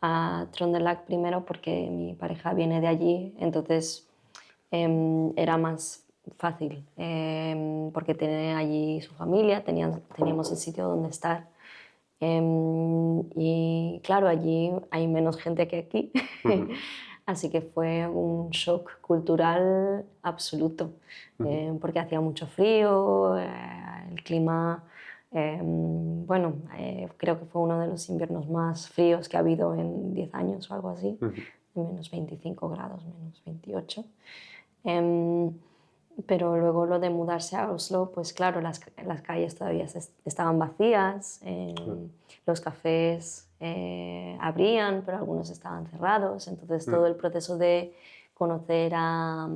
a Trøndelag primero porque mi pareja viene de allí, entonces era más fácil porque tiene allí su familia, teníamos el sitio donde estar. Y claro, allí hay menos gente que aquí, así que fue un shock cultural absoluto, porque hacía mucho frío, el clima, bueno, creo que fue uno de los inviernos más fríos que ha habido en 10 años o algo así, menos 25 grados, menos 28. Pero luego lo de mudarse a Oslo, pues claro, las calles todavía estaban vacías, los cafés abrían, pero algunos estaban cerrados, entonces todo el proceso de conocer a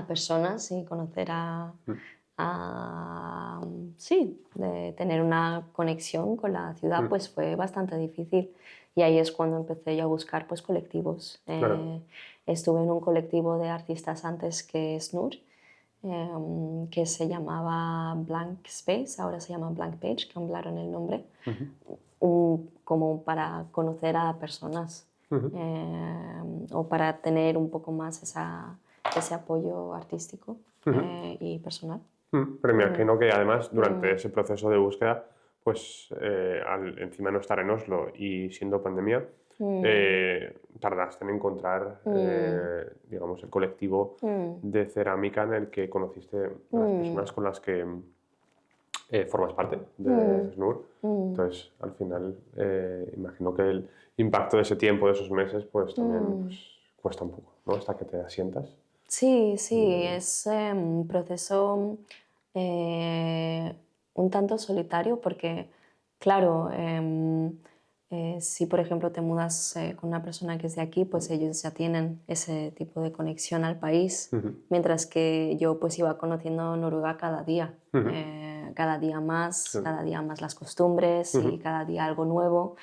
personas y conocer sí, de tener una conexión con la ciudad, pues fue bastante difícil. Y ahí es cuando empecé yo a buscar pues, colectivos. Claro. Estuve en un colectivo de artistas antes que Snur, que se llamaba Blank Space, ahora se llama Blank Page, cambiaron el nombre, como para conocer a personas o para tener un poco más ese apoyo artístico y personal. Pero me imagino que además durante ese proceso de búsqueda, pues al encima no estar en Oslo y siendo pandemia, tardaste en encontrar, digamos, el colectivo de cerámica en el que conociste a las personas con las que formas parte de SNUR. Entonces, al final, imagino que el impacto de ese tiempo, de esos meses, pues también pues, cuesta un poco, ¿no? Hasta que te asientas. Sí, es un proceso un tanto solitario porque, claro, si por ejemplo te mudas con una persona que es de aquí, pues ellos ya tienen ese tipo de conexión al país, mientras que yo pues iba conociendo Noruega cada día, cada día Sí. más las costumbres y cada día algo nuevo.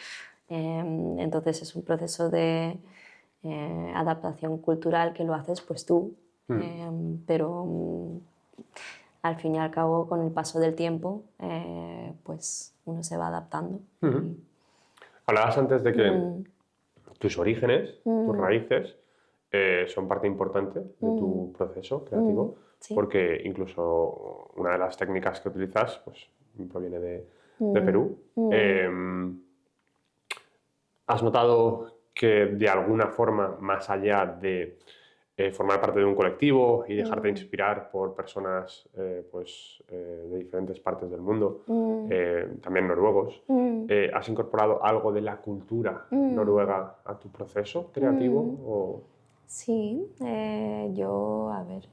Entonces es un proceso de adaptación cultural que lo haces pues tú, pero al fin y al cabo con el paso del tiempo pues uno se va adaptando. Hablabas antes de que tus orígenes, tus raíces, son parte importante de tu proceso creativo, Sí. porque incluso una de las técnicas que utilizas pues, proviene de Perú. ¿Has notado que de alguna forma, más allá de formar parte de un colectivo y dejarte inspirar por personas de diferentes partes del mundo, también noruegos, has incorporado algo de la cultura noruega a tu proceso creativo? ¿O? Sí, a ver,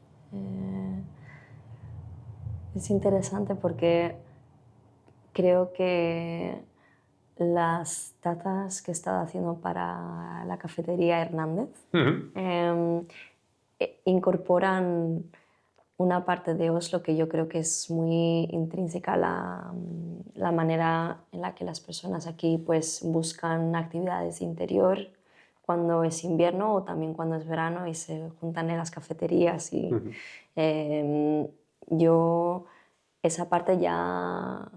es interesante porque creo que las tazas que he estado haciendo para la cafetería Hernández incorporan una parte de Oslo que yo creo que es muy intrínseca a la manera en la que las personas aquí pues, buscan actividades de interior cuando es invierno o también cuando es verano y se juntan en las cafeterías. Y yo esa parte ya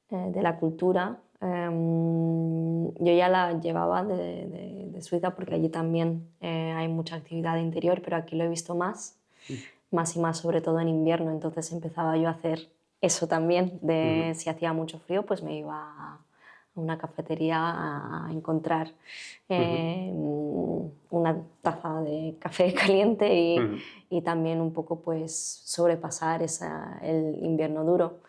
de la cultura yo ya la llevaba de Suiza porque allí también hay mucha actividad de interior, pero aquí lo he visto más y más, sobre todo en invierno. Entonces empezaba yo a hacer eso también, de si hacía mucho frío, pues me iba a una cafetería a encontrar una taza de café caliente y también un poco pues sobrepasar el invierno duro.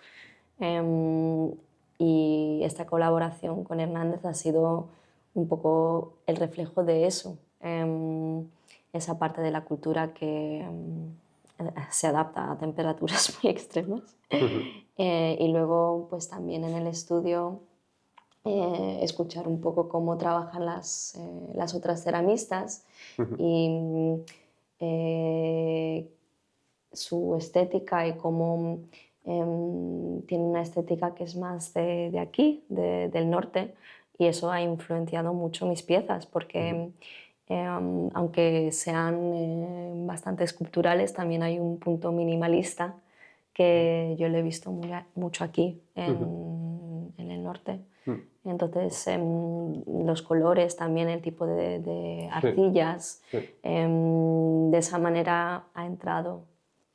Y esta colaboración con Hernández ha sido un poco el reflejo de eso, esa parte de la cultura que se adapta a temperaturas muy extremas. Y luego pues también en el estudio escuchar un poco cómo trabajan las otras ceramistas y su estética y cómo tiene una estética que es más de aquí, del norte, y eso ha influenciado mucho mis piezas porque aunque sean bastante esculturales, también hay un punto minimalista que yo lo he visto mucho aquí en el norte. Entonces, los colores, también el tipo de arcillas, de esa manera ha entrado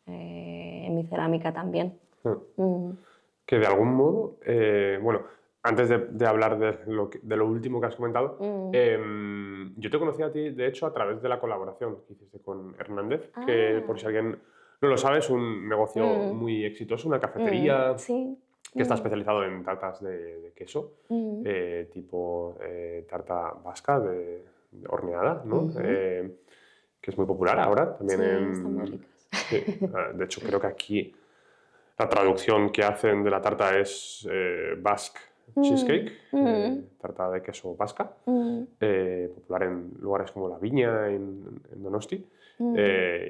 en mi cerámica también. Que de algún modo, bueno, antes de hablar de lo último que has comentado, yo te conocí a ti, de hecho, a través de la colaboración que hiciste con Hernández, que por si alguien no lo sabe, es un negocio muy exitoso, una cafetería Sí. que está especializado en tartas de queso, tipo tarta vasca de horneada, ¿no? Que es muy popular ahora, también Sí, en... están muy ricas. Sí, de hecho, creo que aquí la traducción que hacen de la tarta es Basque Cheesecake, tarta de queso vasca, popular en lugares como La Viña, en Donosti.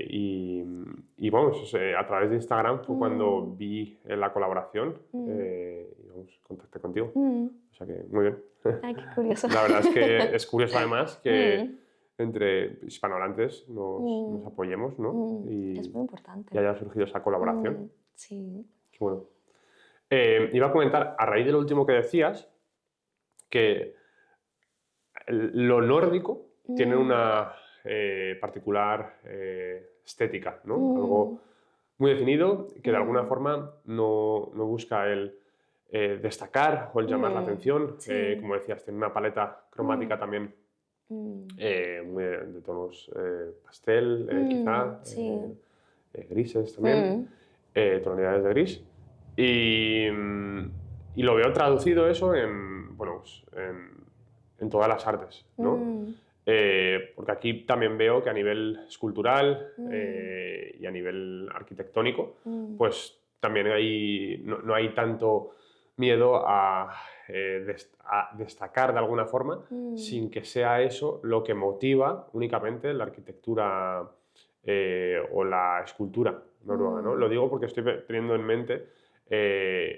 Y vamos, a través de Instagram fue cuando vi la colaboración y vamos, contacté contigo. O sea que muy bien. Ay, qué curioso. La verdad es que es curioso además que entre hispanohablantes nos apoyemos, ¿no? Es muy importante. Y haya surgido esa colaboración. Sí. Qué bueno. Iba a comentar, a raíz de lo último que decías, que lo nórdico tiene una particular estética, ¿no? Algo muy definido que de alguna forma no busca el destacar o el llamar la atención. Sí. Como decías, tiene una paleta cromática también muy de tonos pastel, quizá, Sí. grises también, tonalidades de gris. Y lo veo traducido eso en, bueno, pues, en todas las artes, ¿no? Porque aquí también veo que a nivel escultural y a nivel arquitectónico, pues también no hay tanto miedo a destacar de alguna forma sin que sea eso lo que motiva únicamente la arquitectura o la escultura noruega, ¿no? Lo digo porque estoy teniendo en mente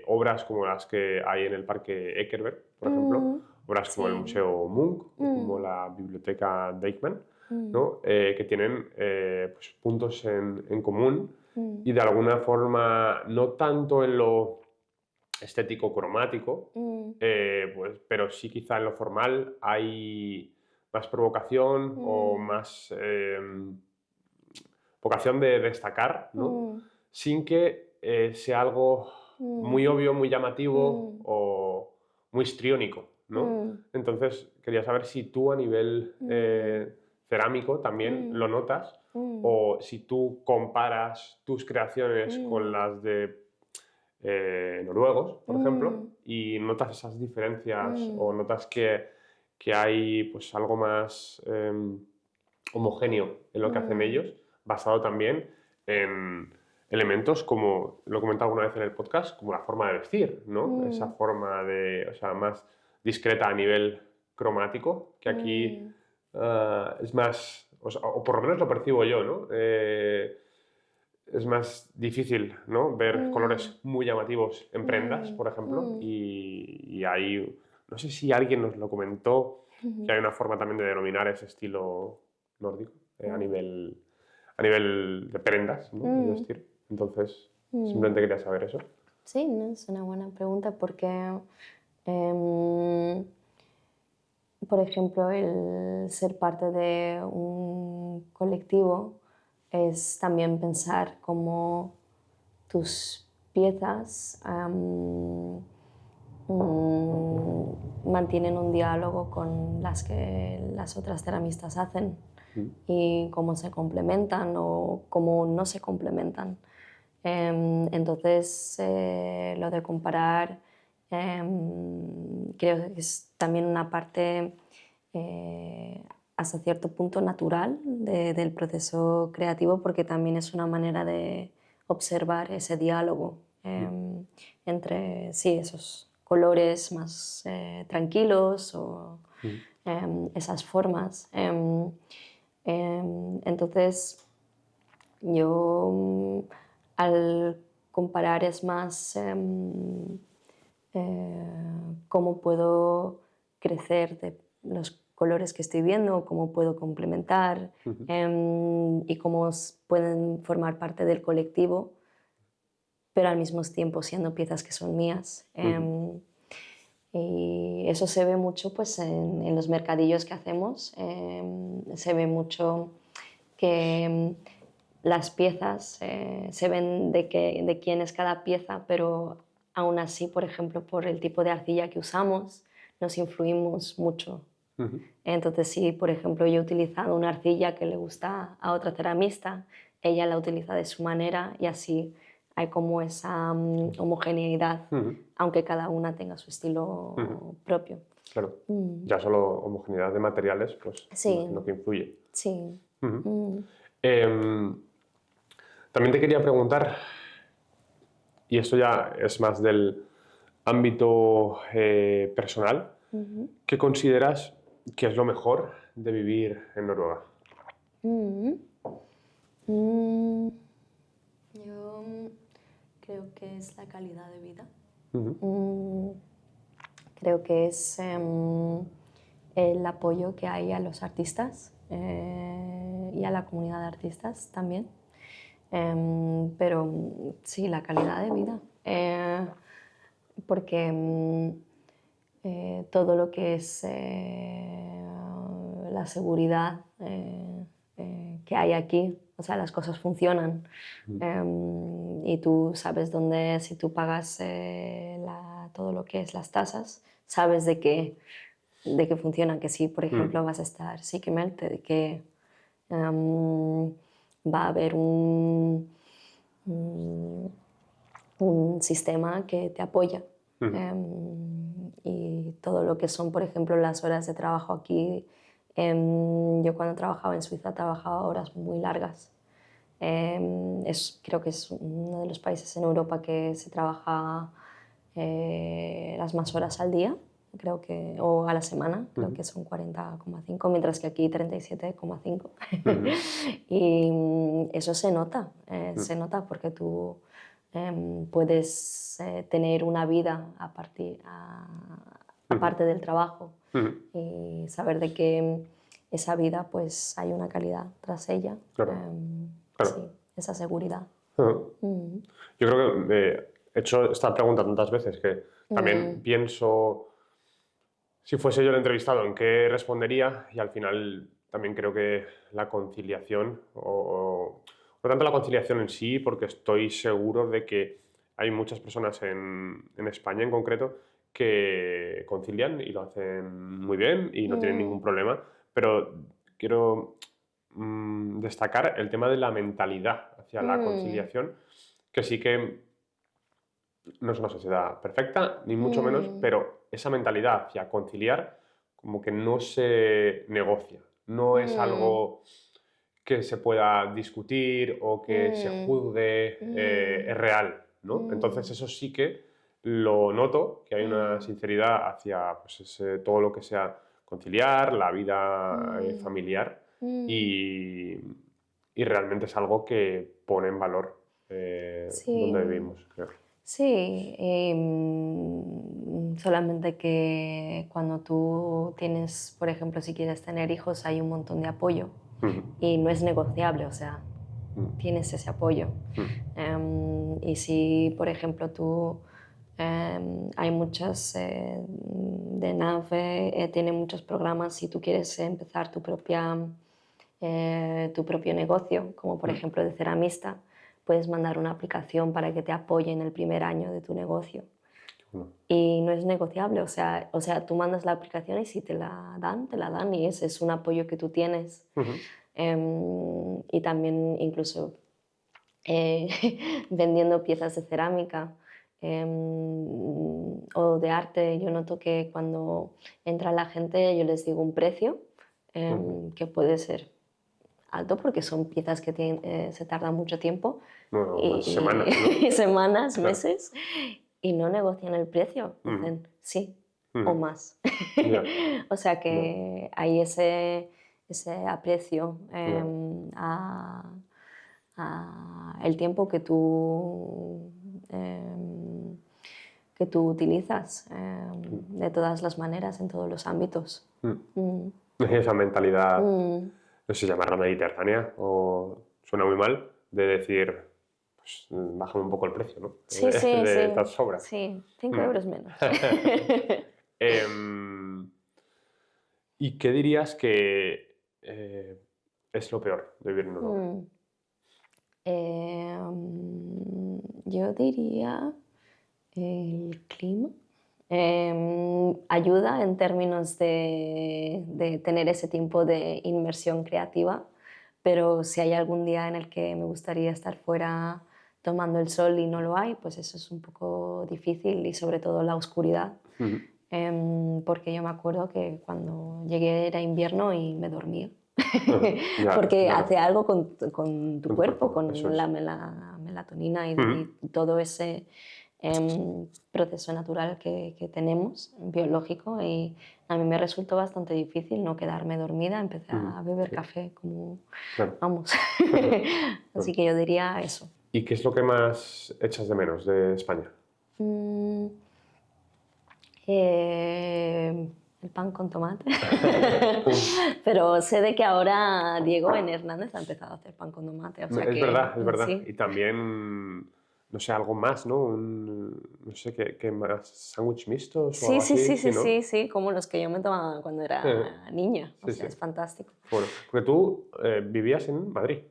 obras como las que hay en el Parque Ekeberg, por ejemplo, obras como el Museo Munch, como la Biblioteca Deichmann, ¿no? Que tienen pues, puntos en común y de alguna forma, no tanto en lo estético cromático, pues, pero sí quizá en lo formal hay más provocación o más vocación de destacar, ¿no? Sin que sea algo muy obvio, muy llamativo o muy histriónico, ¿no? Entonces, quería saber si tú a nivel cerámico también lo notas o si tú comparas tus creaciones con las de noruegos, por ejemplo, y notas esas diferencias o notas que hay pues, algo más homogéneo en lo que hacen ellos, basado también en elementos como, lo he comentado alguna vez en el podcast, como la forma de vestir, ¿no? Esa forma de, o sea, más discreta a nivel cromático, que aquí es más, o por lo menos lo percibo yo, ¿no? Es más difícil, ¿no? Ver colores muy llamativos en prendas, por ejemplo, y hay, no sé si alguien nos lo comentó, que hay una forma también de denominar ese estilo nórdico a nivel de prendas, ¿no? De vestir. Entonces, simplemente quería saber eso. Sí, ¿no? Es una buena pregunta porque, por ejemplo, el ser parte de un colectivo es también pensar cómo tus piezas mantienen un diálogo con las que las otras ceramistas hacen y cómo se complementan o cómo no se complementan. Entonces, lo de comparar creo que es también una parte hasta cierto punto natural del proceso creativo, porque también es una manera de observar ese diálogo entre esos colores más tranquilos o esas formas. Entonces, yo al comparar es más cómo puedo crecer de los colores que estoy viendo, cómo puedo complementar y cómo pueden formar parte del colectivo, pero al mismo tiempo siendo piezas que son mías. Y eso se ve mucho pues, en los mercadillos que hacemos. Se ve mucho que las piezas se ven de quién es cada pieza, pero aún así, por ejemplo, por el tipo de arcilla que usamos, nos influimos mucho. Entonces, si por ejemplo yo he utilizado una arcilla que le gusta a otra ceramista, ella la utiliza de su manera y así hay como esa homogeneidad, aunque cada una tenga su estilo propio. Claro, ya solo homogeneidad de materiales, pues Sí. lo que influye. Sí. También te quería preguntar, y esto ya es más del ámbito personal, ¿qué consideras que es lo mejor de vivir en Noruega? Yo creo que es la calidad de vida. Creo que es el apoyo que hay a los artistas y a la comunidad de artistas también. Pero sí, la calidad de vida. Porque todo lo que es la seguridad que hay aquí, o sea, las cosas funcionan y tú sabes dónde, si tú pagas todo lo que es las tasas, sabes de qué funcionan, que si por ejemplo vas a estar síkmeldt, de que va a haber un sistema que te apoya. Y todo lo que son, por ejemplo, las horas de trabajo aquí, yo cuando trabajaba en Suiza trabajaba horas muy largas. Creo que es uno de los países en Europa que se trabaja las más horas al día, creo que, o a la semana, creo que son 40,5, mientras que aquí 37,5. Y eso se nota porque tú puedes tener una vida aparte del trabajo y saber de que esa vida pues hay una calidad tras ella. Claro. Claro. Sí, esa seguridad. Yo creo que he hecho esta pregunta tantas veces que también pienso, si fuese yo el entrevistado, en qué respondería, y al final también creo que la conciliación, o no tanto la conciliación en sí, porque estoy seguro de que hay muchas personas en España en concreto que concilian y lo hacen muy bien y no tienen ningún problema, pero quiero destacar el tema de la mentalidad hacia la conciliación, que sí que no es una sociedad perfecta, ni mucho menos, pero esa mentalidad hacia conciliar como que no se negocia, no es algo que se pueda discutir o que se juzgue, es real, ¿no? Entonces eso sí que lo noto, que hay una sinceridad hacia pues, todo lo que sea conciliar, la vida familiar, y realmente es algo que pone en valor donde vivimos, creo. Sí, solamente que cuando tú tienes, por ejemplo, si quieres tener hijos, hay un montón de apoyo y no es negociable, o sea, tienes ese apoyo. Y si, por ejemplo, hay muchas, de NAVE tiene muchos programas, si tú quieres empezar tu propio negocio, como por ejemplo de ceramista, puedes mandar una aplicación para que te apoye en el primer año de tu negocio. Y no es negociable, o sea, tú mandas la aplicación y si te la dan y ese es un apoyo que tú tienes. Y también incluso vendiendo piezas de cerámica o de arte, yo noto que cuando entra la gente yo les digo un precio que puede ser alto porque son piezas que se tardan mucho tiempo. Semanas, ¿no? Semanas, meses, y no negocian el precio. Dicen sí o más. O sea que hay ese aprecio a el tiempo que tú utilizas de todas las maneras, en todos los ámbitos. Esa mentalidad, no sé si llamarla mediterránea o suena muy mal, de decir, pues bájame un poco el precio, ¿no? Sí, de estas sobras. Sí, 5 euros menos. ¿Y qué dirías que es lo peor de vivir en Europa? Yo diría el clima. Ayuda en términos de tener ese tiempo de inmersión creativa, pero si hay algún día en el que me gustaría estar fuera tomando el sol y no lo hay, pues eso es un poco difícil, y sobre todo la oscuridad. Porque yo me acuerdo que cuando llegué era invierno y me dormía. Porque hace algo con tu cuerpo, con la melatonina y todo ese proceso natural que tenemos, biológico, y a mí me resultó bastante difícil no quedarme dormida. Empecé a beber café como... Vamos. Así que yo diría eso. ¿Y qué es lo que más echas de menos de España? El pan con tomate. Pero sé de que ahora Diego en Hernández ha empezado a hacer pan con tomate. O sea es verdad. Sí. Y también, no sé, algo más, ¿no? No sé, ¿qué más? ¿Sándwich mixtos o algo así? Sí, como los que yo me tomaba cuando era niña. O sea, es fantástico. Bueno, porque tú vivías en Madrid.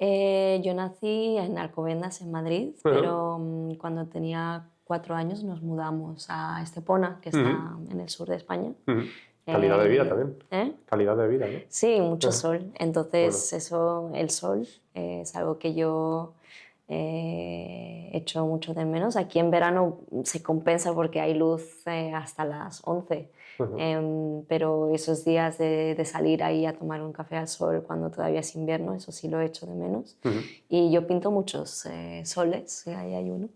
Yo nací en Alcobendas, en Madrid, pero cuando tenía 4 años nos mudamos a Estepona, que está en el sur de España. Calidad de vida también. Calidad de vida, ¿no? Sí, mucho sol. Entonces, el sol es algo que yo echo mucho de menos. Aquí en verano se compensa porque hay luz hasta las 11. Pero esos días de salir ahí a tomar un café al sol cuando todavía es invierno, eso sí lo echo de menos. Y yo pinto muchos soles, ahí hay uno,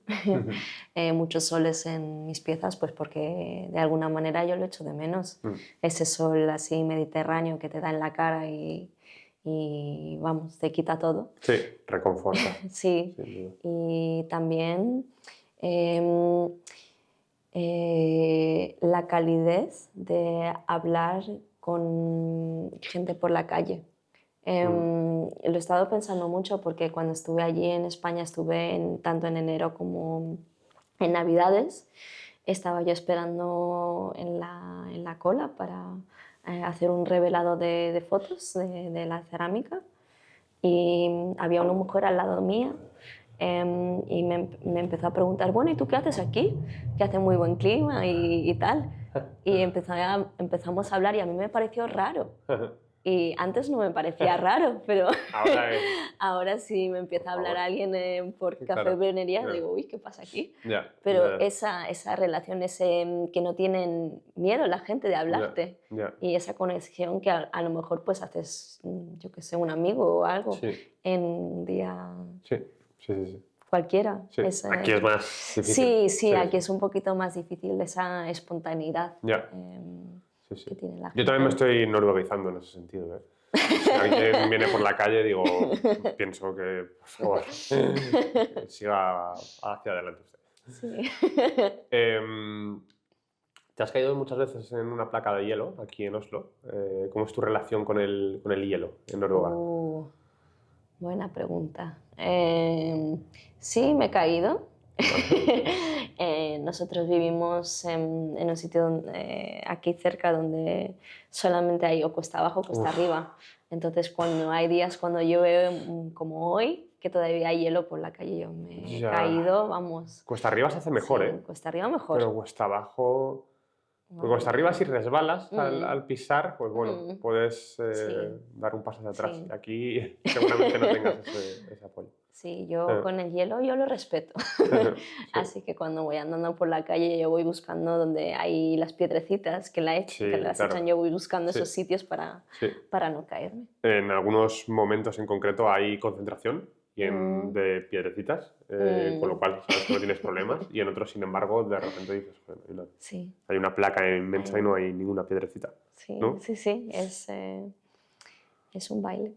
muchos soles en mis piezas, pues porque de alguna manera yo lo echo de menos. Ese sol así mediterráneo que te da en la cara y vamos, te quita todo. Sí, reconforta. Sí, y también la calidez de hablar con gente por la calle. Lo he estado pensando mucho porque cuando estuve allí en España estuve tanto en enero como en Navidades. Estaba yo esperando en la cola para hacer un revelado de fotos de la cerámica y había una mujer al lado mía y me empezó a preguntar, bueno, ¿y tú qué haces aquí? Que hace muy buen clima y tal. Y empezamos a hablar y a mí me pareció raro. Y antes no me parecía raro, pero ahora sí me empieza a hablar alguien por café Brenería, digo, uy, ¿qué pasa aquí? Pero esa relación, que no tienen miedo la gente de hablarte y esa conexión que a lo mejor pues haces, yo qué sé, un amigo o algo en un día cualquiera. Sí. Aquí es más difícil. Sí, aquí es un poquito más difícil esa espontaneidad. Que tiene la gente. Yo también me estoy noruegizando en ese sentido. Si alguien viene por la calle, pienso que, por favor, siga hacia adelante usted. Sí. ¿Te has caído muchas veces en una placa de hielo aquí en Oslo? ¿Cómo es tu relación con el hielo en Noruega? Buena pregunta. Sí, me he caído. Nosotros vivimos en un sitio aquí cerca donde solamente hay o cuesta abajo o cuesta arriba. Entonces, cuando hay días cuando llueve como hoy, que todavía hay hielo por la calle, yo me he caído, vamos. Cuesta arriba se hace mejor, sí, cuesta arriba mejor. Pero cuesta abajo... Porque cuesta arriba, si resbalas al pisar, pues bueno, puedes dar un paso hacia atrás. Sí. Aquí seguramente no tengas ese apoyo. Sí, yo con el hielo yo lo respeto. Así que cuando voy andando por la calle yo voy buscando donde hay las piedrecitas que las echan, yo voy buscando esos sitios para no caerme. En algunos momentos en concreto hay concentración de piedrecitas, con lo cual sabes que no tienes problemas, y en otros, sin embargo, de repente dices, bueno, hay una placa inmensa y no hay ninguna piedrecita. Sí, ¿no? sí, es un baile.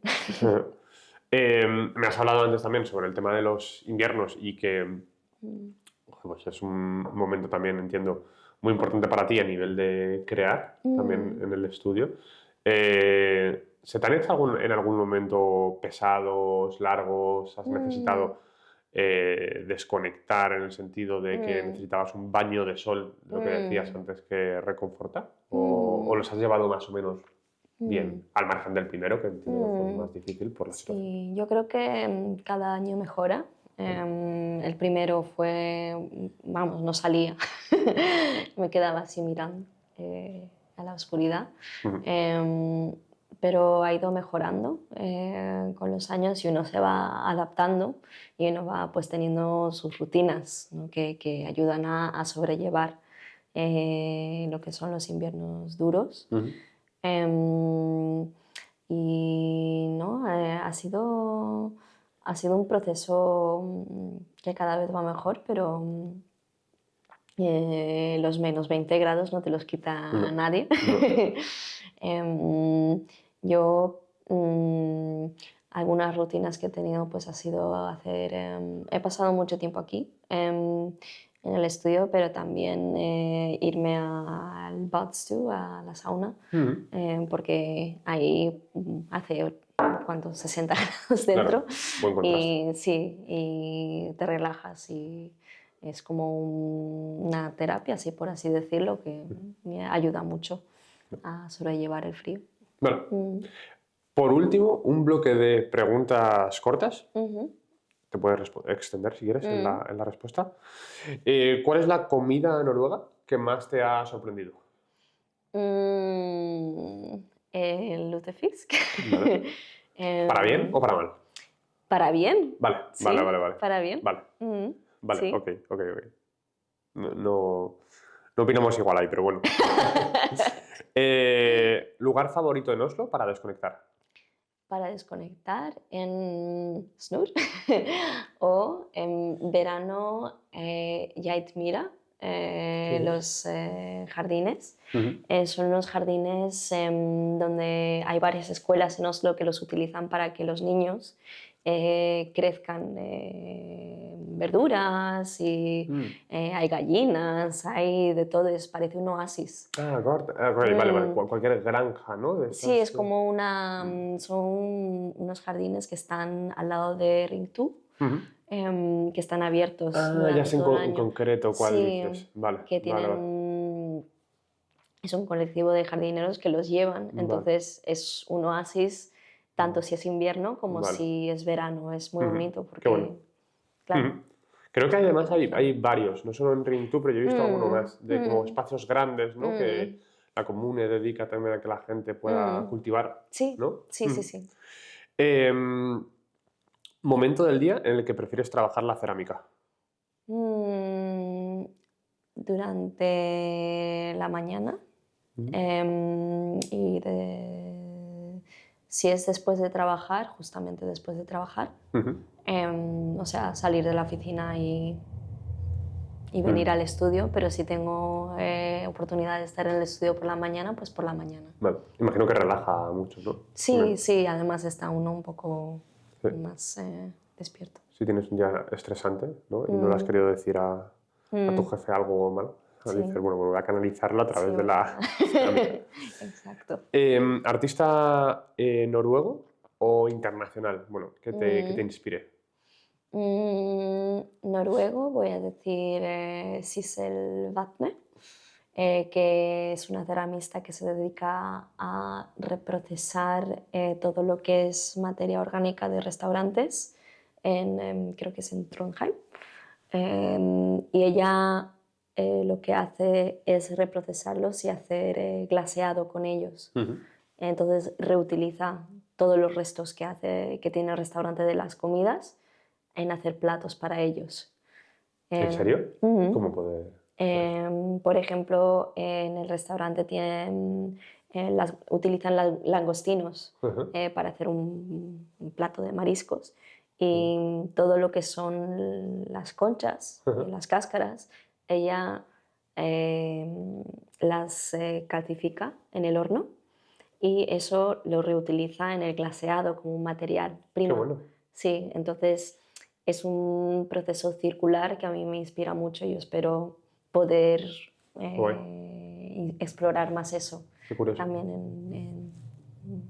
Me has hablado antes también sobre el tema de los inviernos y que pues es un momento también, entiendo, muy importante para ti a nivel de crear, también en el estudio. ¿Se te han hecho en algún momento pesados, largos? ¿Has necesitado desconectar en el sentido de que necesitabas un baño de sol, lo que decías antes, que reconforta? ¿O los has llevado más o menos bien, al margen del primero, que entiendo que fue más difícil por la situación? Sí, yo creo que cada año mejora. El primero fue, vamos, no salía, me quedaba así mirando a la oscuridad, pero ha ido mejorando con los años y uno se va adaptando y uno va pues teniendo sus rutinas, ¿no? que ayudan a sobrellevar lo que son los inviernos duros. Y no, ha sido un proceso que cada vez va mejor, pero los menos 20 grados no te los quita nadie. Yo algunas rutinas que he tenido pues ha sido hacer... he pasado mucho tiempo aquí en el estudio, pero también irme al Badstu, a la sauna, porque ahí hace... ¿cuántos? 60 grados dentro. Claro, buen contraste. Y te relajas y es como una terapia, así por así decirlo, que me ayuda mucho a sobrellevar el frío. Bueno, por último, un bloque de preguntas cortas. Te puedes extender si quieres en la respuesta. ¿Cuál es la comida noruega que más te ha sorprendido? El lutefisk. Vale. ¿Para bien o para mal? Para bien. Vale, Sí, vale. para bien. Vale. Vale, Sí. ok. No opinamos igual ahí, pero bueno. ¿Lugar favorito en Oslo para desconectar? Para desconectar en Snur o en verano Geitmira, ¿Qué es? los jardines. Ujú. Son unos jardines donde hay varias escuelas en Oslo que los utilizan para que los niños crezcan verduras y Mm. hay gallinas, hay de todo, parece un oasis. Vale. Mm. Cualquier granja, ¿no? De Sí, estas, es como son unos jardines que están al lado de Ringtu, Ujú. que están abiertos Ya durante sé todo el en año. concreto cuál Sí, dices. Vale. que tienen, es un colectivo de jardineros que los llevan, Vale. entonces es un oasis, tanto si es invierno como Vale. si es verano, es muy Ujú. bonito Qué porque, bueno. claro. Ujú. Creo que además mucha hay opción. varios, no solo en Ringtu, pero yo he visto alguno más, de como Mm, espacios grandes, ¿no? Que mm, la comune dedica también a que la gente pueda mm. cultivar, Sí, ¿no? sí, sí, sí. Em, Momento del día en el que prefieres trabajar la cerámica. Mm, durante la mañana Ujú. si es después de trabajar, justamente después de trabajar, Ujú. o sea, salir de la oficina y venir Mm. al estudio, pero si tengo oportunidad de estar en el estudio por la mañana, pues por la mañana. Vale. Imagino que relaja mucho, ¿no? Sí, sí, además está uno un poco Sí. más despierto. Si tienes un día estresante, ¿no? Y no le has querido decir a tu Mm, jefe algo malo, sí, dices, bueno, voy a canalizarlo a sí, través de la cerámica. exacto. ¿Artista noruego o internacional? Bueno, que te Mm, inspire. noruego, voy a decir Sissel Vatne, que es una ceramista que se dedica a reprocesar todo lo que es materia orgánica de restaurantes, creo que es en Trondheim. Y ella lo que hace es reprocesarlos y hacer glaseado con ellos. Ujú. Entonces reutiliza todos los restos que tiene el restaurante de las comidas en hacer platos para ellos. ¿En serio? Ujú. ¿Cómo puede ser eso? Por ejemplo, en el restaurante utilizan langostinos Ujú. para hacer un plato de mariscos y todo lo que son las conchas y Ujú. las cáscaras, ella eh, las calcifica en el horno y eso lo reutiliza en el glaseado como un material Qué prima. bueno. Sí, entonces es un proceso circular que a mí me inspira mucho y yo espero poder Guay. explorar más eso Qué curioso. también en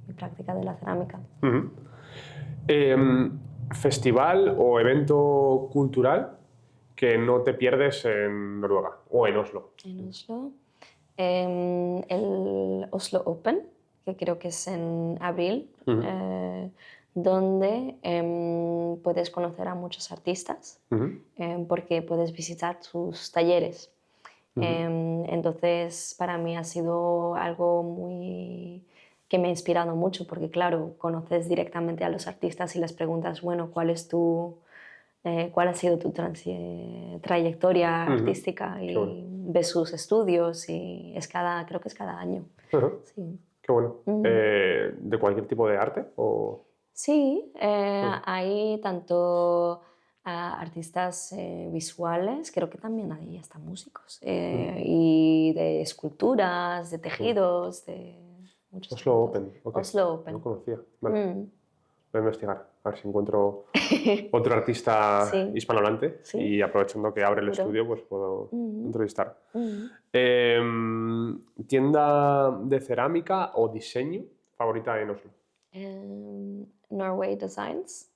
mi práctica de la cerámica. Ujú. ¿Festival o evento cultural que no te pierdes en Noruega o en Oslo? En Oslo, el Oslo Open, que creo que es en abril, Ujú. donde puedes conocer a muchos artistas Ujú. porque puedes visitar sus talleres. Ujú. Entonces, para mí ha sido algo que me ha inspirado mucho, porque claro, conoces directamente a los artistas y les preguntas, bueno, ¿cuál ha sido tu trayectoria Ujú. artística? Qué bueno. Y ves sus estudios y creo que es cada año. Ujú. Sí. Qué bueno. Ujú. ¿De cualquier tipo de arte? O... Sí, Ujú. hay tanto artistas visuales, creo que también hay hasta músicos, Ujú. y de esculturas, de Ujú. tejidos, de muchos Oslo eventos. Open, ok. Oslo No Open. conocía. Vale, Mm. voy a investigar. A ver si encuentro otro artista Sí, hispanohablante sí, y aprovechando que abre el seguro. estudio, pues puedo Mm, entrevistar. mm. ¿Tienda de cerámica o diseño favorita en Oslo? Norway Designs,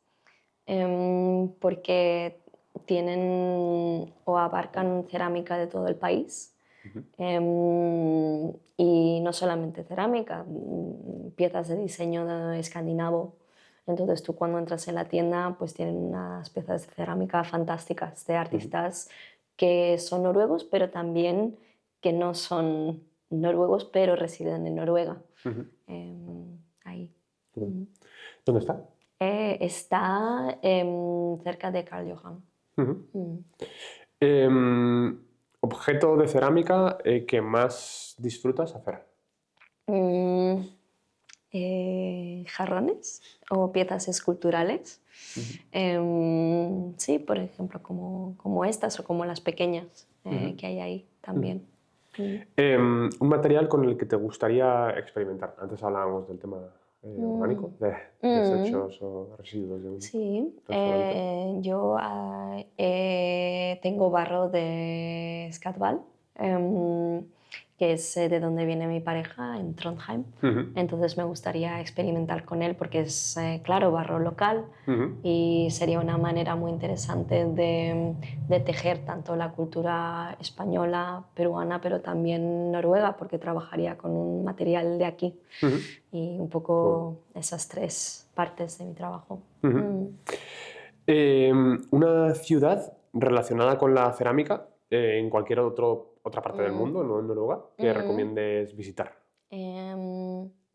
porque tienen o abarcan cerámica de todo el país. Ujú. Y no solamente cerámica, piezas de diseño escandinavo. Entonces tú cuando entras en la tienda pues tienen unas piezas de cerámica fantásticas de Ujú. artistas que son noruegos, pero también que no son noruegos, pero residen en Noruega. Ujú. Ahí. Qué bueno. Mm. ¿Dónde está? Está cerca de Karl Johan. Ujú. Objeto de cerámica que más disfrutas hacer. Mm, Jarrones o piezas esculturales. Sí, por ejemplo, como estas o como las pequeñas que hay ahí también. Un material con el que te gustaría experimentar. Antes hablábamos del tema orgánico, de desechos o residuos de un Sí, restaurante. yo tengo barro de Skatval, que es de donde viene mi pareja, en Trondheim. Ujú, Entonces me gustaría experimentar con él porque es, claro, barro local ujú, y sería una manera muy interesante de tejer tanto la cultura española, peruana, pero también noruega, porque trabajaría con un material de aquí ujú. y un Qué bueno. poco esas tres partes de mi trabajo. Ujú. Una ciudad relacionada con la cerámica en cualquier otra parte del Mm, mundo, no en Noruega, que mm. recomiendes visitar.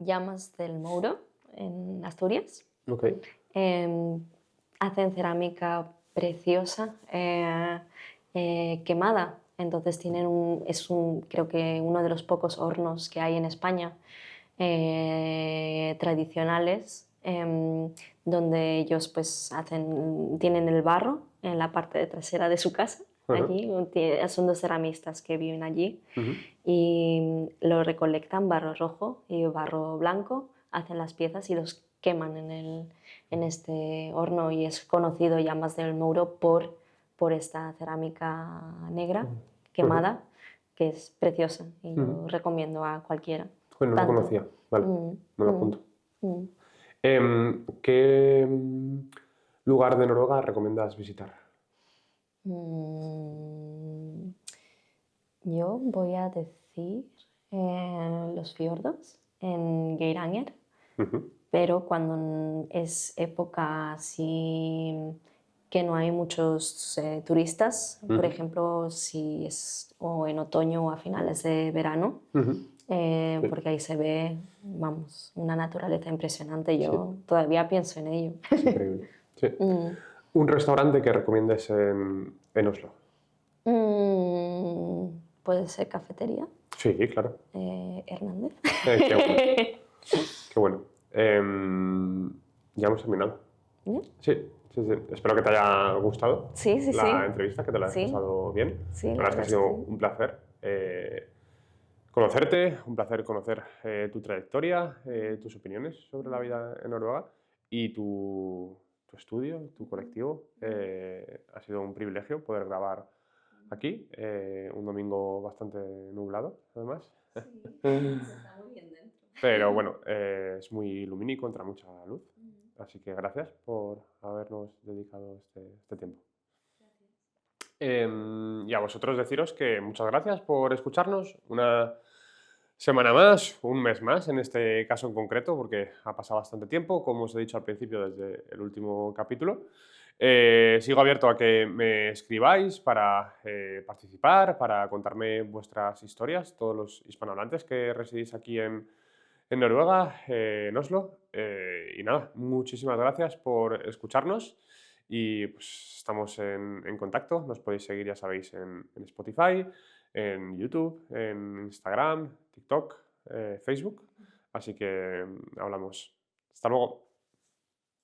Llamas del Mouro, en Asturias. Ok. Em, Hacen cerámica preciosa, quemada. Entonces creo que uno de los pocos hornos que hay en España tradicionales, donde ellos pues tienen el barro en la parte trasera de su casa. Ajá. Allí son dos ceramistas que viven allí Ujú, y lo recolectan, barro rojo y barro blanco, hacen las piezas y los queman en este horno, y es conocido Llamas del Mouro por esta cerámica negra ujú, quemada, que es preciosa y ujú. lo recomiendo a cualquiera. Bueno, no lo Tanto. conocía. Vale, Mm, me lo mm, apunto. mm. ¿Qué lugar de Noruega recomiendas visitar? Mm, yo voy a decir los fiordos en Geiranger, Ujú, pero cuando es época así que no hay muchos turistas, por ujú, ejemplo, si es o en otoño o a finales de verano, ujú. Sí, porque ahí se ve, vamos, una naturaleza impresionante. sí, Yo todavía pienso en ello. es increíble. Sí. Mm. Un restaurante que recomiendes en Oslo. Puede ser cafetería, Sí, claro. Hernández. Qué bueno, qué bueno. Ya hemos terminado. ¿Ya? Sí, sí, sí. Espero que te haya gustado Sí, sí, la sí. entrevista, que te la hayas Sí, pasado bien. sí, La la verdad es que verdad ha es que sido sí. un placer conocerte, un placer conocer tu trayectoria, tus opiniones sobre la vida en Noruega y tu estudio, tu colectivo. Ha sido un privilegio poder grabar aquí, un domingo bastante nublado, además. Se está muy bien dentro. Pero bueno, es muy lumínico, entra mucha luz. Así que gracias por habernos dedicado este tiempo. Y a vosotros deciros que muchas gracias por escucharnos una semana más, un mes más en este caso en concreto, porque ha pasado bastante tiempo, como os he dicho al principio desde el último capítulo. Sigo abierto a que me escribáis para participar, para contarme vuestras historias, todos los hispanohablantes que residís aquí en Noruega, en Oslo. Y nada, muchísimas gracias por escucharnos y pues estamos en contacto. Nos podéis seguir, ya sabéis, en Spotify, en YouTube, en Instagram, TikTok, Facebook. Así que hablamos. Hasta luego.